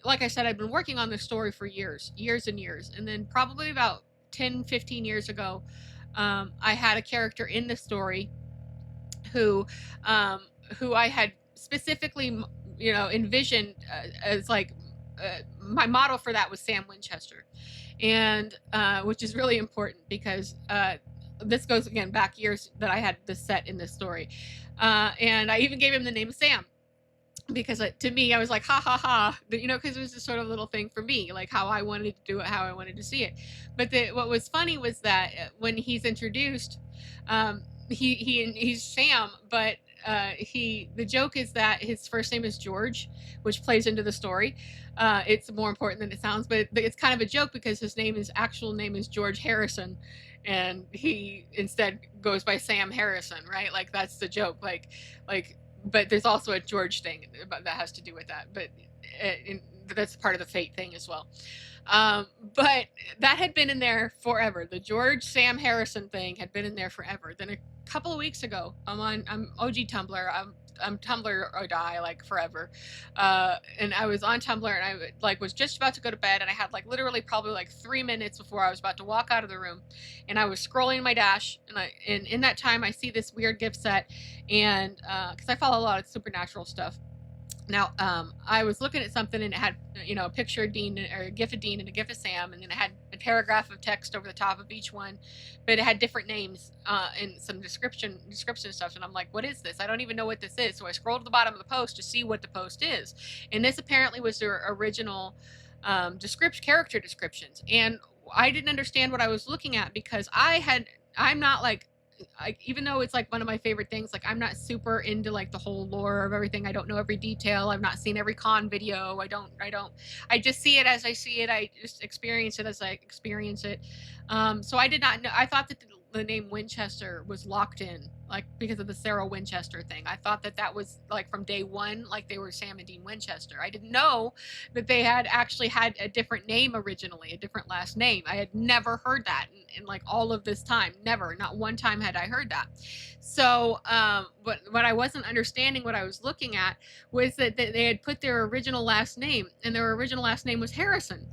like I said, I've been working on this story for years and years, and then probably about 10-15 years ago, I had a character in the story who I had specifically envisioned as like my model for that was Sam Winchester, and which is really important because this goes again back years that I had this set in this story, and I even gave him the name Sam because to me I was like ha ha ha, because it was just sort of a little thing for me, like how I wanted to do it, how I wanted to see it. But what was funny was that when he's introduced, he's Sam, but the joke is that his first name is George, which plays into the story. It's more important than it sounds, but it's kind of a joke because his actual name is George Harrison, and he instead goes by Sam Harrison, right? Like that's the joke. But there's also a George thing that has to do with that, but that's part of the fate thing as well. But that had been in there forever. The George Sam Harrison thing had been in there forever. Then a couple of weeks ago, I'm OG Tumblr. I'm Tumblr or die, like forever. And I was on Tumblr and I was just about to go to bed, and I had literally probably 3 minutes before I was about to walk out of the room, and I was scrolling my dash, and in that time I see this weird gift set, and because I follow a lot of supernatural stuff. Now, I was looking at something and it had, a picture of Dean or a gif of Dean and a gif of Sam, and then it had a paragraph of text over the top of each one, but it had different names and some description stuff. And I'm like, what is this? I don't even know what this is. So I scrolled to the bottom of the post to see what the post is, and this apparently was their original character descriptions. And I didn't understand what I was looking at because I'm not even though it's one of my favorite things, I'm not super into the whole lore of everything. I don't know every detail. I've not seen every con video. I just see it as I see it. I just experience it as I experience it. So I did not know. I thought that the name Winchester was locked in, because of the Sarah Winchester thing. I thought that was from day one, they were Sam and Dean Winchester. I didn't know that they had actually had a different name originally, a different last name. I had never heard that in all of this time. Never, not one time had I heard that. So, but what I wasn't understanding, what I was looking at, was that they had put their original last name, and their original last name was Harrison.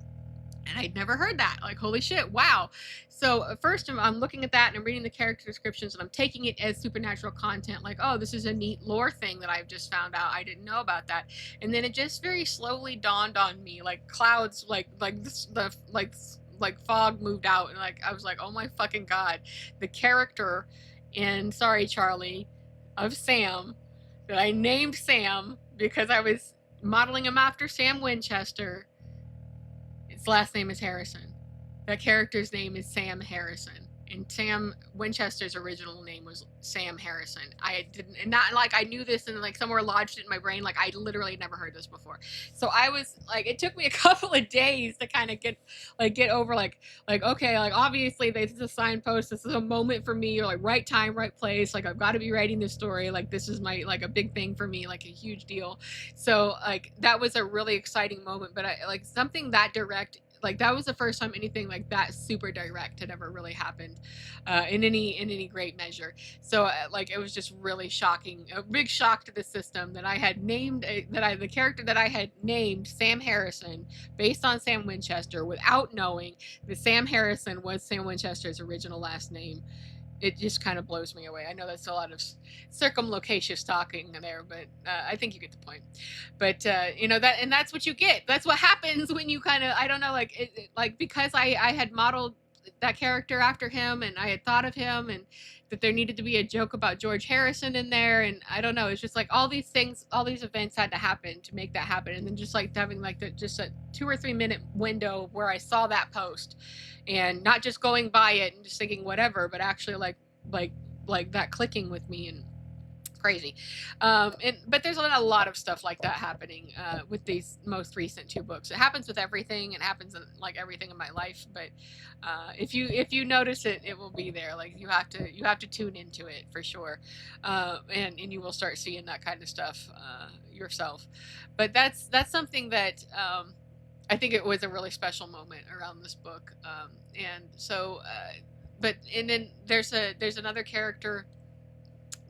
And I'd never heard that. Holy shit, wow. So first I'm looking at that and I'm reading the character descriptions and I'm taking it as supernatural content. Oh, this is a neat lore thing that I've just found out. I didn't know about that. And then it just very slowly dawned on me, clouds, fog moved out, and I was like, oh my fucking God, the character in Sorry Charlie of Sam that I named Sam because I was modeling him after Sam Winchester, his last name is Harrison. That character's name is Sam Harrison. And Sam Winchester's original name was Sam Harrison. I didn't, and not I knew this and somewhere lodged it in my brain. I literally had never heard this before. So I was it took me a couple of days to kind of get over okay, obviously this is a signpost. This is a moment for me, or right time, right place. I've got to be writing this story. This is my a big thing for me, a huge deal. So that was a really exciting moment. But I something that direct, like that was the first time anything like that super direct had ever really happened, in any great measure. So like it was just really shocking, a big shock to the system that I had named the character that I had named Sam Harrison based on Sam Winchester without knowing that Sam Harrison was Sam Winchester's original last name. It just kind of blows me away. I know that's a lot of circumlocucious talking there, but I think you get the point. But and that's what you get. That's what happens when you kind of, I don't know, like like because I had modeled that character after him, and I had thought of him, and that there needed to be a joke about George Harrison in there, and I don't know, it's just like all these things, all these events had to happen to make that happen, and then just like having like just a 2 or 3 minute window where I saw that post, and not just going by it and just thinking whatever, but actually like like that clicking with me, and crazy. But there's a lot of stuff like that happening with these most recent two books. It happens with everything. It happens in like everything in my life. But if you notice it, it will be there. Like you have to tune into it for sure, and you will start seeing that kind of stuff yourself. But that's something that. I think it was a really special moment around this book, and so, and then there's another character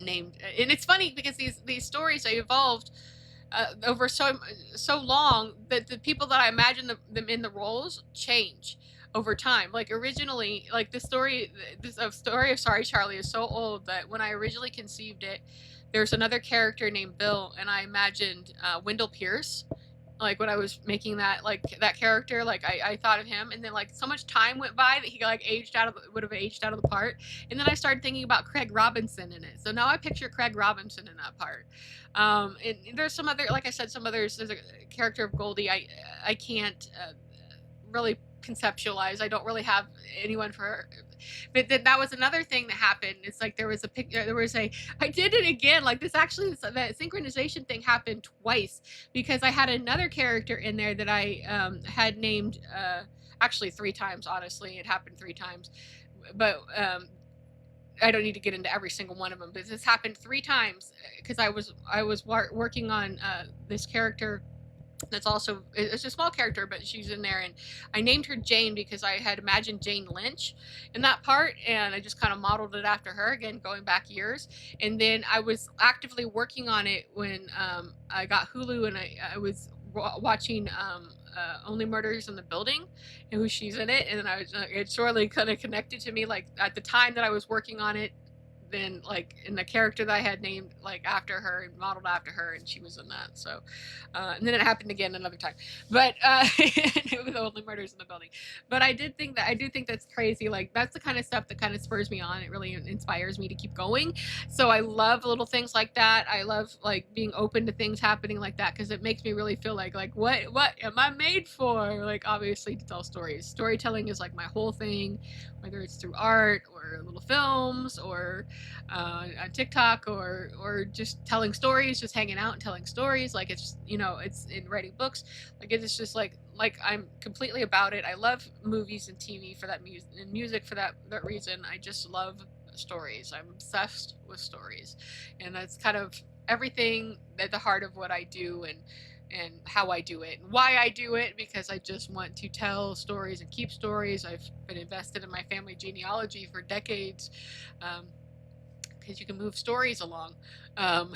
named, and it's funny because these stories they evolved over so long that the people that I imagine them in the roles change over time. Like originally, like this story of Sorry Charlie is so old that when I originally conceived it, there's another character named Bill, and I imagined Wendell Pierce, like when I was making that character, like I thought of him, and then like so much time went by that he like would have aged out of the part, and then I started thinking about Craig Robinson in it. So now I picture Craig Robinson in that part. And there's some other, like I said, some others. There's a character of Goldie. I can't really conceptualize. I don't really have anyone for her. But then that was another thing that happened. It's like there was a picture. There was a. I did it again. Like this actually, that synchronization thing happened twice because I had another character in there that I had named. Actually, 3 times. Honestly, it happened 3 times. But I don't need to get into every single one of them. But this happened 3 times because I was working on this character that's also, it's a small character, but she's in there, and I named her Jane because I had imagined Jane Lynch in that part, and I just kind of modeled it after her, again going back years. And then I was actively working on it when I got Hulu, and I was watching Only Murders in the Building, and who she's in it, and I was it sorely kind of connected to me, like at the time that I was working on it, then like in the character that I had named like after her and modeled after her, and she was in that. So, and then it happened again another time, but it was Only Murders in the Building. But I do think that's crazy. Like that's the kind of stuff that kind of spurs me on. It really inspires me to keep going. So I love little things like that. I love like being open to things happening like that because it makes me really feel like what am I made for? Like obviously to tell stories. Storytelling is like my whole thing, whether it's through art or little films or on TikTok or just telling stories, just hanging out and telling stories. Like it's it's in writing books. Like it's just like I'm completely about it. I love movies and TV for that music for that reason. I just love stories. I'm obsessed with stories, and that's kind of everything at the heart of what I do and how I do it and why I do it, because I just want to tell stories and keep stories. I've been invested in my family genealogy for decades. Because you can move stories along, and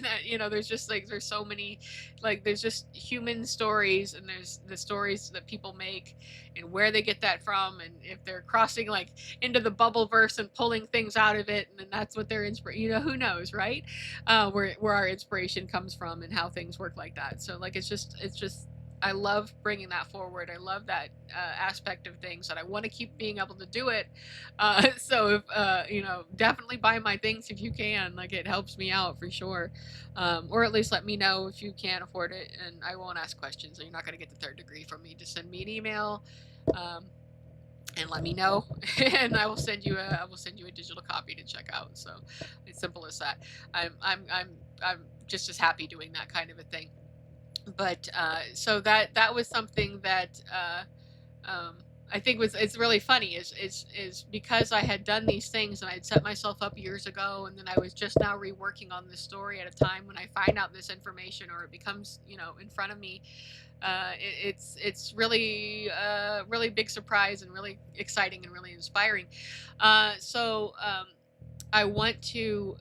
that there's just like there's so many, like there's just human stories, and there's the stories that people make and where they get that from, and if they're crossing like into the bubble verse and pulling things out of it, and then that's what their inspiration, who knows, right? Where our inspiration comes from and how things work like that. So like it's just I love bringing that forward. I love that aspect of things, and I want to keep being able to do it. So if definitely buy my things if you can. Like it helps me out for sure, or at least let me know if you can't afford it, and I won't ask questions. You're not going to get the third degree from me. Just send me an email. And let me know, and I will send you a digital copy to check out. So it's simple as that. I'm just as happy doing that kind of a thing. But so that was something that I think it's really funny is because I had done these things and I'd set myself up years ago, and then I was just now reworking on this story at a time when I find out this information, or it becomes, in front of me. It's really really big surprise, and really exciting, and really inspiring. So I want to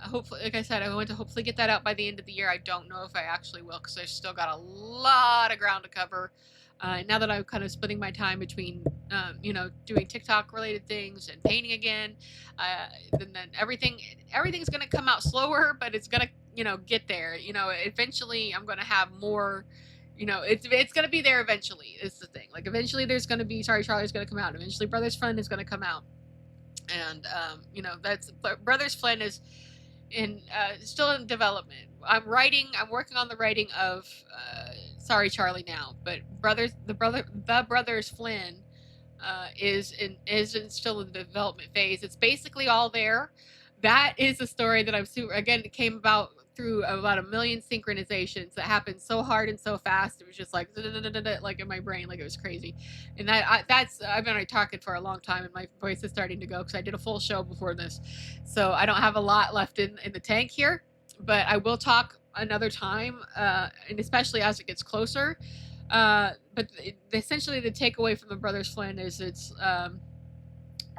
hopefully, like I said, I want to hopefully get that out by the end of the year. I don't know if I actually will, because I've still got a lot of ground to cover. Now that I'm kind of splitting my time between, doing TikTok related things and painting again, then everything's going to come out slower, but it's going to, get there. Eventually I'm going to have more. It's going to be there eventually. Is the thing. Like eventually there's going to be Sorry Charlie's going to come out. Eventually Brothers Fun is going to come out, and that's Brothers Flynn is in still in development. I'm working on the writing of Sorry Charlie now, but the Brothers Flynn still in the development phase. It's basically all there. That is a story that I'm super. Again, it came about through about a million synchronizations that happened so hard and so fast. It was just like like in my brain, like it was crazy. And that's I've been already talking for a long time, and my voice is starting to go because I did a full show before this, so I don't have a lot left in the tank here. But I will talk another time, and especially as it gets closer. But essentially, the takeaway from the Brothers Flynn is it's uh,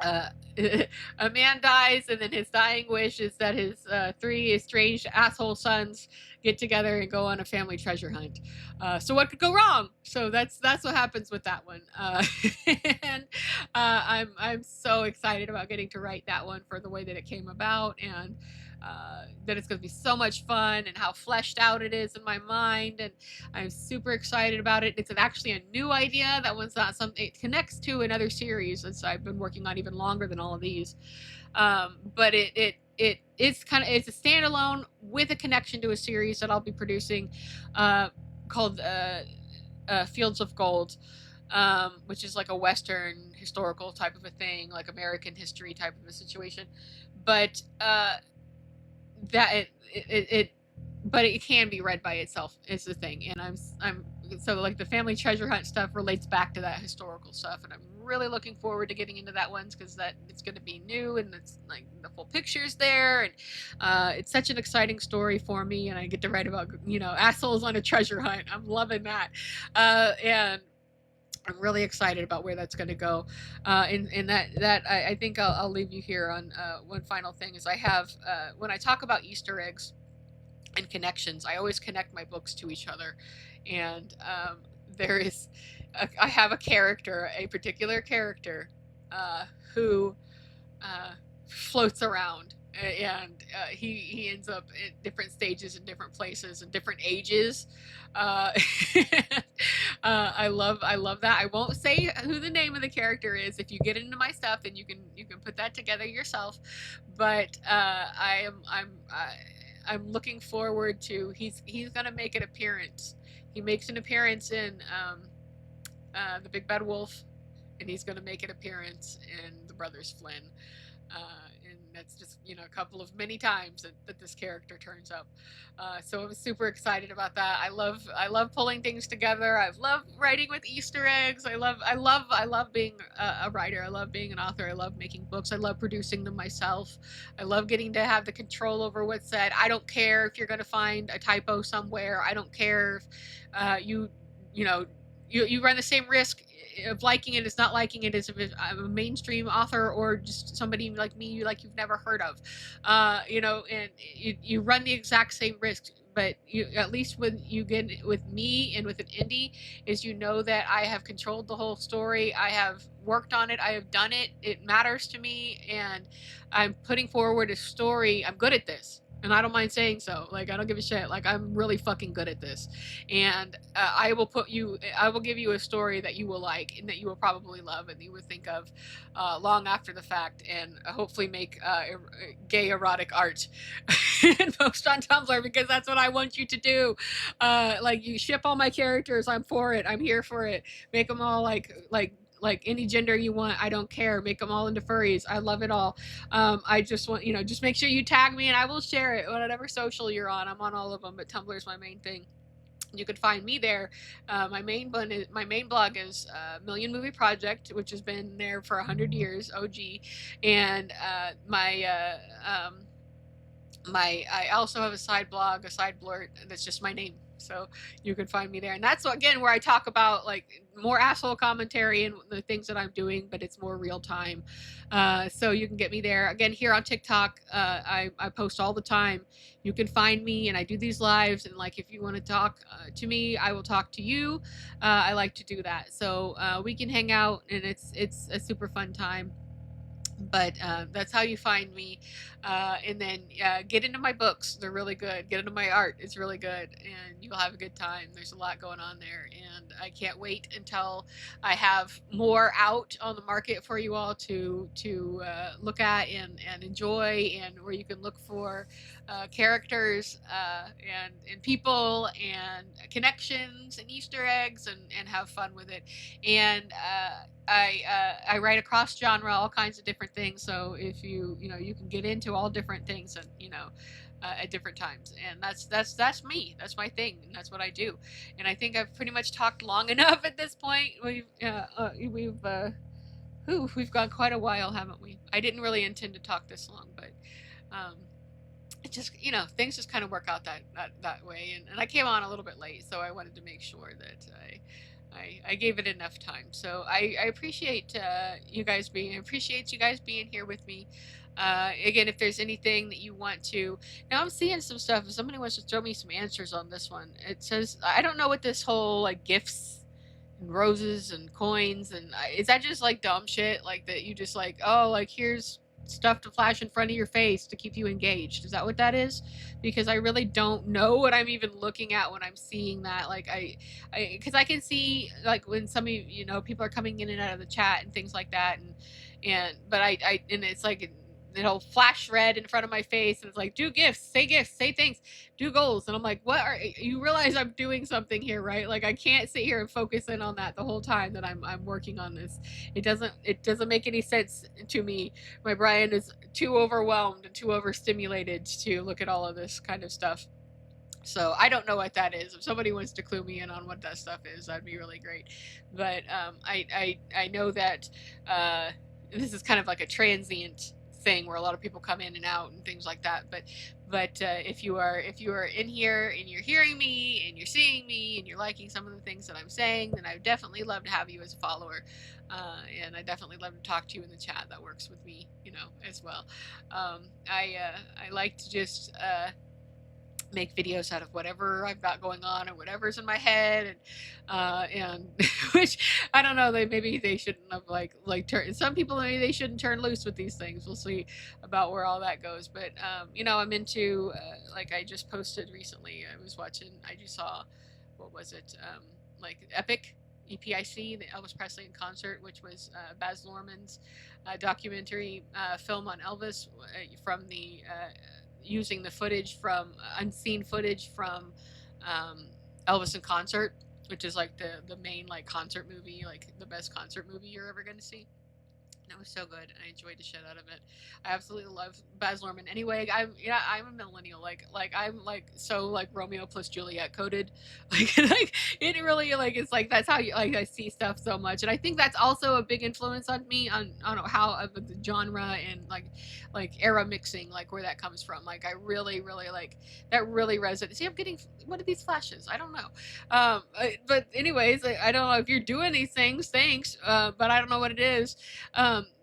a man dies, and then his dying wish is that his three estranged asshole sons get together and go on a family treasure hunt. So what could go wrong? So that's what happens with that one. And I'm so excited about getting to write that one for the way that it came about, and that it's going to be so much fun, and how fleshed out it is in my mind, and I'm super excited about it. It's actually a new idea. That one's not something. It connects to another series that I've been working on even longer than all of these. But it's a standalone with a connection to a series that I'll be producing, called Fields of Gold, which is like a Western historical type of a thing, like American history type of a situation. But that it but it can be read by itself is the thing. And I'm so like the family treasure hunt stuff relates back to that historical stuff, and I'm really looking forward to getting into that one, because that it's going to be new, and it's like the full pictures there, and it's such an exciting story for me, and I get to write about assholes on a treasure hunt. I'm loving that. And I'm really excited about where that's going to go. And that I think I'll leave you here on one final thing is I have when I talk about Easter eggs and connections, I always connect my books to each other. And there is, I have a particular character who floats around, and he ends up at different stages in different places and different ages. And, I love that. I won't say who the name of the character is. If you get into my stuff, then you can put that together yourself. But I'm looking forward to he's gonna make an appearance. He makes an appearance in the Big Bad Wolf, and he's gonna make an appearance in the Brothers Flynn. And that's just a couple of many times that this character turns up. So I'm super excited about that. I love pulling things together. I love writing with Easter eggs. I love being a writer. I love being an author. I love making books. I love producing them myself. I love getting to have the control over what's said. I don't care if you're going to find a typo somewhere. I don't care if you know you run the same risk of liking it as not liking it as if I'm a mainstream author, or just somebody like me, like you've never heard of. And you run the exact same risk. But at least when you get with me and with an indie, is that I have controlled the whole story. I have worked on it. I have done it. It matters to me, and I'm putting forward a story. I'm good at this, and I don't mind saying so. Like, I don't give a shit. Like, I'm really fucking good at this. And I will give you a story that you will like, and that you will probably love, and you would think of long after the fact, and hopefully make gay erotic art and post on Tumblr, because that's what I want you to do. Like, you ship all my characters. I'm for it. I'm here for it. Make them all like any gender you want. I don't care. Make them all into furries. I love it all. I just want, just make sure you tag me, and I will share it. Whatever social you're on, I'm on all of them, but Tumblr is my main thing. You could find me there. My main blog is Million Movie Project, which has been there for 100 years, OG, and I also have a side blog, a side blurt that's just my name. So you can find me there. And that's again where I talk about like more asshole commentary and the things that I'm doing, but it's more real time. So you can get me there. Again, here on TikTok, I post all the time. You can find me and I do these lives. And like if you want to talk to me, I will talk to you. I like to do that. So we can hang out and it's a super fun time. But that's how you find me. And then get into my books, they're really good. Get into my art, it's really good, and you'll have a good time. There's a lot going on there, and I can't wait until I have more out on the market for you all to look at and enjoy, and where you can look for characters and people and connections and Easter eggs and have fun with it. And I write across genre, all kinds of different things. So if you can get into all different things, and at different times, and that's me. That's my thing, and that's what I do. And I think I've pretty much talked long enough at this point. We've gone quite a while, haven't we? I didn't really intend to talk this long, but um, it just things just kind of work out that way. And I came on a little bit late, so I wanted to make sure that I gave it enough time. So I appreciate you guys being. I appreciate you guys being here with me. Again, if there's anything that you want to, now I'm seeing some stuff. If somebody wants to throw me some answers on this one, it says I don't know what this whole like gifts and roses and coins and is that just like dumb shit like that you just like, oh, like here's stuff to flash in front of your face to keep you engaged? Is that what that is? Because I really don't know what I'm even looking at when I'm seeing that. Like because I can see like when some of people are coming in and out of the chat and things like that, but I and it's like it'll flash red in front of my face and it's like, do gifts, say things, do goals. And I'm like, what are you realize I'm doing something here, right? Like I can't sit here and focus in on that the whole time that I'm working on this. It doesn't make any sense to me. My brain is too overwhelmed and too overstimulated to look at all of this kind of stuff. So I don't know what that is. If somebody wants to clue me in on what that stuff is, that'd be really great. But I know that this is kind of like a transient thing where a lot of people come in and out and things like that. But if you are in here and you're hearing me and you're seeing me and you're liking some of the things that I'm saying, then I would definitely love to have you as a follower. And I definitely love to talk to you in the chat. That works with me, as well. I like to just make videos out of whatever I've got going on or whatever's in my head, and which I don't know. Maybe they shouldn't have like turn. Some people maybe they shouldn't turn loose with these things. We'll see about where all that goes. But I'm into like I just posted recently. I just saw, what was it? Like Epic. EPIC, the Elvis Presley in concert, which was Baz Luhrmann's documentary film on Elvis from the using the footage from unseen footage from Elvis in concert, which is like the main like concert movie, like the best concert movie you're ever going to see. It was so good. I enjoyed the shit out of it. I absolutely love Baz Luhrmann. Anyway, I'm a millennial. Like I'm like so like Romeo plus Juliet coded. Like it really like it's like that's how you like I see stuff so much. And I think that's also a big influence on me on how the genre and like era mixing, like where that comes from. Like I really like that really resonates. See, I'm getting what are these flashes? I don't know. But anyways, I don't know if you're doing these things. Thanks. But I don't know what it is.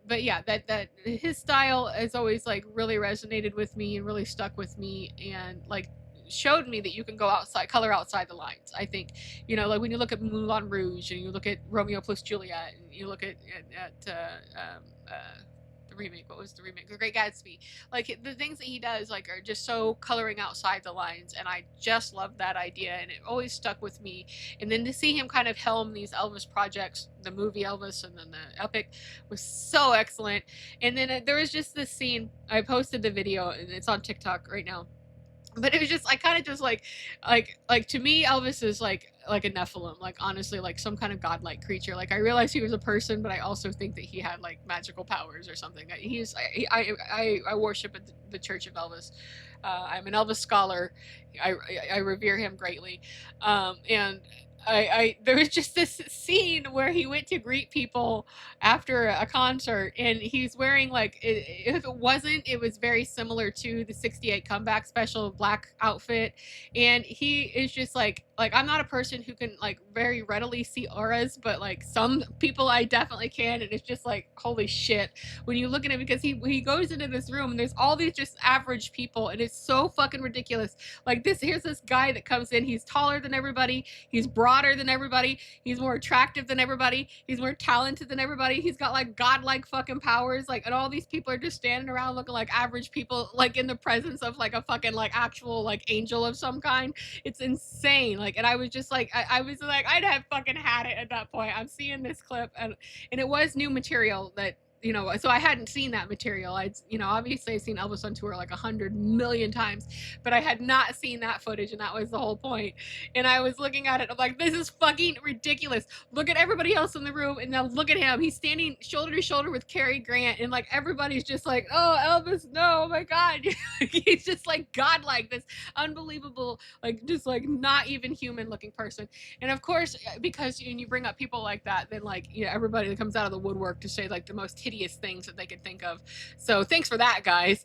But yeah, that his style has always like really resonated with me and really stuck with me, and like showed me that you can go outside, color outside the lines. I think, like when you look at Moulin Rouge and you look at Romeo plus Juliet and you look at the remake. What was the remake? The Great Gatsby. Like the things that he does, like are just so coloring outside the lines, and I just love that idea, and it always stuck with me. And then to see him kind of helm these Elvis projects, the movie Elvis and then the Epic, was so excellent. And then there was just this scene. I posted the video, and it's on TikTok right now, But it was just, I kind of just like to me Elvis is like a Nephilim, like honestly, like some kind of godlike creature. Like I realized he was a person, but I also think that he had like magical powers or something. He's I worship at the Church of Elvis. I'm an Elvis scholar. I revere him greatly, and there was just this scene where he went to greet people after a concert, and he's wearing like, if it wasn't, it was very similar to the 68 comeback special black outfit. And he is just like I'm not a person who can like very readily see auras, but like some people I definitely can. And it's just like, holy shit, when you look at him, because he goes into this room and there's all these just average people, and it's so fucking ridiculous. Like this, here's this guy that comes in, he's taller than everybody, he's broader than everybody, he's more attractive than everybody, he's more talented than everybody, he's got like godlike fucking powers, like, and all these people are just standing around looking like average people, like in the presence of like a fucking like actual like angel of some kind. It's insane. Like, and I was just like, I was like, I'd have fucking had it at that point. I'm seeing this clip, and it was new material that, you know, so I hadn't seen that material. I'd, you know, obviously I've seen Elvis on tour like 100 million times, but I had not seen that footage, and that was the whole point. And I was looking at it, I'm like, this is fucking ridiculous. Look at everybody else in the room, and now look at him. He's standing shoulder to shoulder with Cary Grant, and like everybody's just like, oh, Elvis, no, oh my God. He's just like godlike, this unbelievable, like just like not even human looking person. And of course, because when you bring up people like that, then like, you know, everybody that comes out of the woodwork to say like the most hideous things that they could think of. So thanks for that, guys.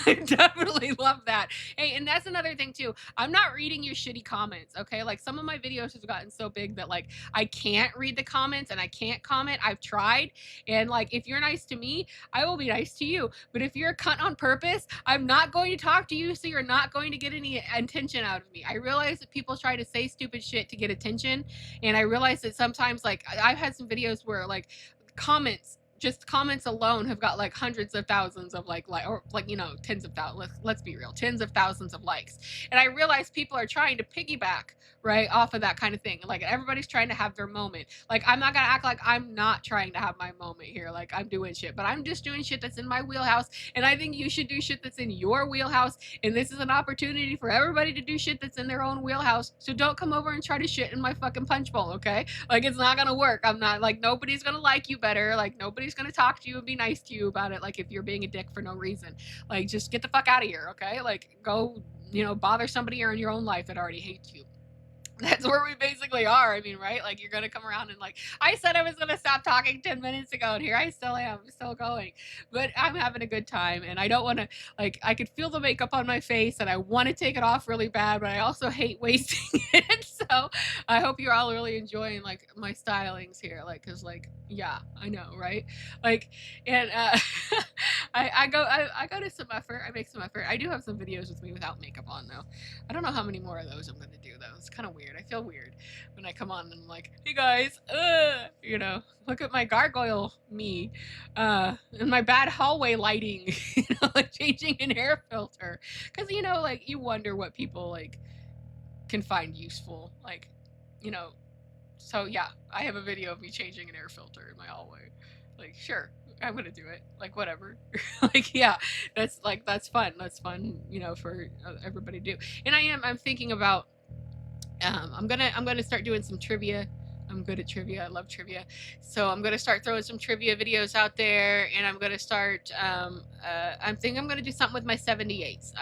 I definitely love that. Hey, and that's another thing too. I'm not reading your shitty comments, okay? Like some of my videos have gotten so big that like I can't read the comments and I can't comment. I've tried. And like if you're nice to me, I will be nice to you. But if you're a cunt on purpose, I'm not going to talk to you, so you're not going to get any attention out of me. I realize that people try to say stupid shit to get attention, and I realize that sometimes like I've had some videos where like comments, just comments alone have got like hundreds of thousands of like or like, you know, tens of thousands, let's be real, tens of thousands of likes. And I realize people are trying to piggyback right off of that kind of thing. Like everybody's trying to have their moment. Like I'm not gonna act like I'm not trying to have my moment here, like I'm doing shit, but I'm just doing shit that's in my wheelhouse. And I think you should do shit that's in your wheelhouse, and this is an opportunity for everybody to do shit that's in their own wheelhouse. So don't come over and try to shit in my fucking punch bowl, okay? Like it's not gonna work. I'm not like, nobody's gonna like you better, like nobody's gonna talk to you and be nice to you about it, like if you're being a dick for no reason. Like just get the fuck out of here, okay? Like go, you know, bother somebody in your own life that already hates you. That's where we basically are. I mean, right? Like you're gonna come around and like, I said I was gonna stop talking 10 minutes ago, and here I still am, still going. But I'm having a good time, and I don't want to, like, I could feel the makeup on my face, and I want to take it off really bad, but I also hate wasting it. So I hope you're all really enjoying like my stylings here, like, cause like, yeah, I know, right? Like, and I go to some effort. I make some effort. I do have some videos with me without makeup on though. I don't know how many more of those I'm gonna do though. It's kind of weird. I feel weird when I come on and I'm like, hey guys, you know, look at my gargoyle me, and my bad hallway lighting, you know, like changing an air filter. Cause you know, like you wonder what people like can find useful, like, you know. So yeah, I have a video of me changing an air filter in my hallway. Like, sure, I'm gonna do it. Like, whatever. Like, yeah, that's like that's fun. That's fun, you know, for everybody to do. And I'm thinking about I'm gonna start doing some trivia. I'm good at trivia. I love trivia. So I'm gonna start throwing some trivia videos out there, and I'm gonna start. I'm thinking I'm gonna do something with my 78s.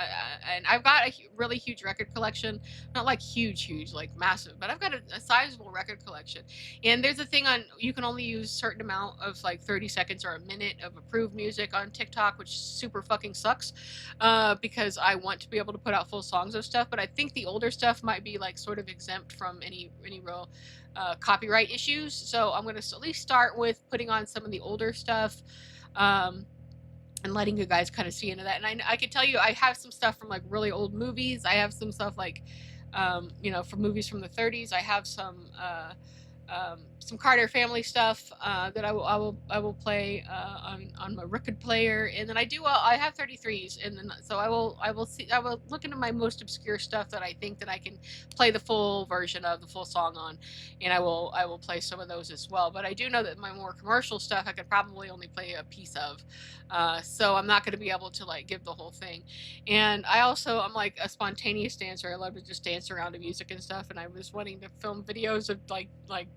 And I've got a really huge record collection. Not like huge, like massive, but I've got a sizable record collection. And there's a thing on, you can only use a certain amount of like 30 seconds or a minute of approved music on TikTok, which super fucking sucks. Because I want to be able to put out full songs of stuff, but I think the older stuff might be like sort of exempt from any real copyright issues. So I'm going to at least start with putting on some of the older stuff, and letting you guys kind of see into that. And I can tell you, I have some stuff from like really old movies. I have some stuff like, you know, from movies from the 30s. I have some some Carter family stuff that I will play on my record player, and then I have 33s, and then so I will look into my most obscure stuff that I think that I can play the full version of the full song on, and I will play some of those as well. But I do know that my more commercial stuff I could probably only play a piece of, so I'm not going to be able to like give the whole thing. And I'm like a spontaneous dancer. I love to just dance around to music and stuff. And I was wanting to film videos of like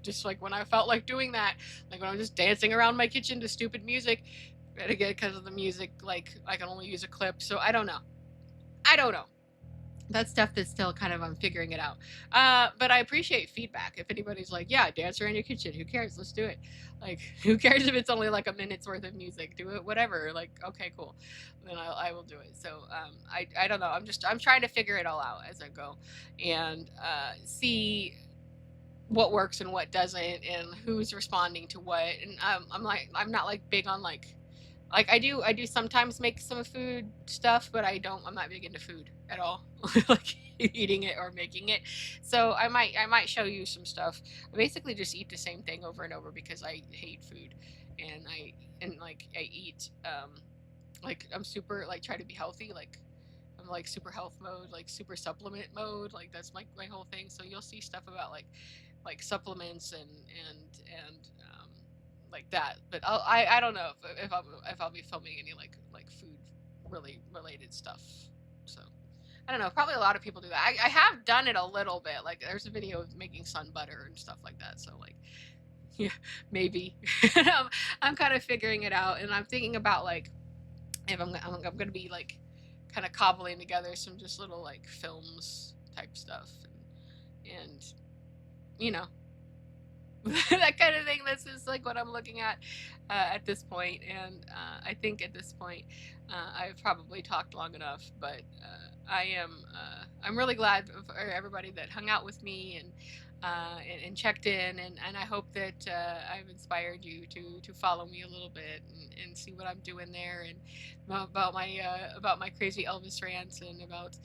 just like when I felt like doing that, like when I'm just dancing around my kitchen to stupid music. But again, because of the music, like I can only use a clip. So I don't know. I don't know. That's stuff that's still kind of I'm figuring it out. But I appreciate feedback. If anybody's like, yeah, dance around your kitchen, who cares? Let's do it. Like, who cares if it's only like a minute's worth of music? Do it, whatever. Like, okay, cool. Then I will do it. So I don't know. I'm trying to figure it all out as I go, and see what works and what doesn't, and who's responding to what. And I'm not like big on like I do sometimes make some food stuff, but I'm not big into food at all. Like eating it or making it. So I might show you some stuff. I basically just eat the same thing over and over because I hate food, and I eat like I'm super like try to be healthy, like I'm like super health mode, like super supplement mode, like that's my whole thing. So you'll see stuff about like supplements and like that. But I don't know if I'll be filming any like food really related stuff. So I don't know. Probably a lot of people do that. I have done it a little bit. Like there's a video of making sun butter and stuff like that. So like yeah, maybe. I'm kind of figuring it out, and I'm thinking about like if I'm going to be like kind of cobbling together some just little like films type stuff, and you know that kind of thing. This is like what I'm looking at this point, and I think at this point I've probably talked long enough. But I'm really glad for everybody that hung out with me and checked in, and I hope that I've inspired you to follow me a little bit and see what I'm doing there, and about my crazy Elvis rants, and about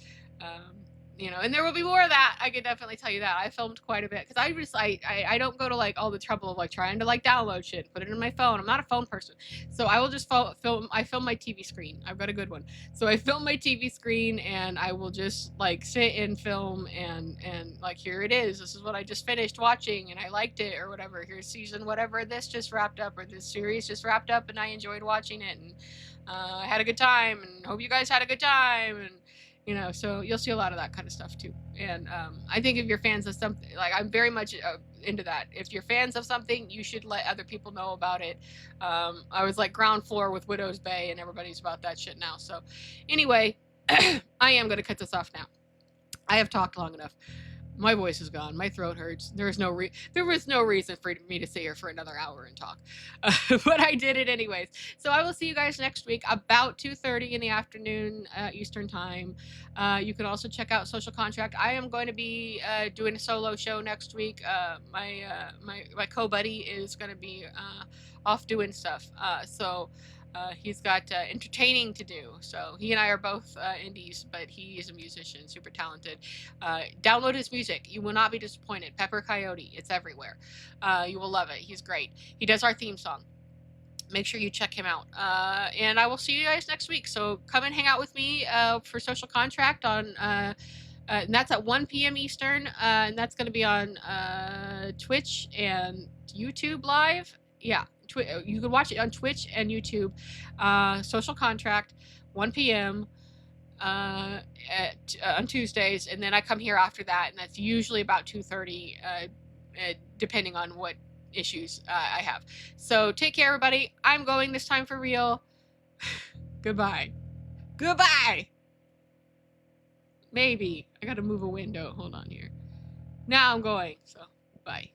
and there will be more of that. I could definitely tell you that. I filmed quite a bit because I don't go to like all the trouble of like trying to like download shit, put it in my phone. I'm not a phone person, so I will just film. I film my TV screen. I've got a good one, so I film my TV screen, and I will just like sit and film, and like here it is. This is what I just finished watching, and I liked it or whatever. Here's season whatever this just wrapped up, or this series just wrapped up, and I enjoyed watching it, and I had a good time, and hope you guys had a good time, and so you'll see a lot of that kind of stuff too. And I think if you're fans of something, like I'm very much into that. If you're fans of something, you should let other people know about it. I was like ground floor with Widow's Bay, and everybody's about that shit now. So anyway, I am going to cut this off now. I have talked long enough. My voice is gone. My throat hurts. There was no reason for me to sit here for another hour and talk, but I did it anyways. So I will see you guys next week about 2:30 in the afternoon Eastern time. You can also check out Social Contract. I am going to be doing a solo show next week. My co-buddy is going to be off doing stuff. So he's got entertaining to do. So he and I are both indies, but he is a musician, super talented. Download his music. You will not be disappointed. Pepper Coyote. It's everywhere. You will love it. He's great. He does our theme song. Make sure you check him out. And I will see you guys next week. So come and hang out with me for Social Contract on... and that's at 1 p.m. Eastern, and that's going to be on Twitch and YouTube Live. Yeah, you can watch it on Twitch and YouTube. Social Contract, 1 p.m. On Tuesdays, and then I come here after that, and that's usually about 2:30, depending on what issues I have. So take care, everybody. I'm going this time for real. Goodbye. Goodbye. Maybe I got to move a window. Hold on here. Now I'm going. So bye.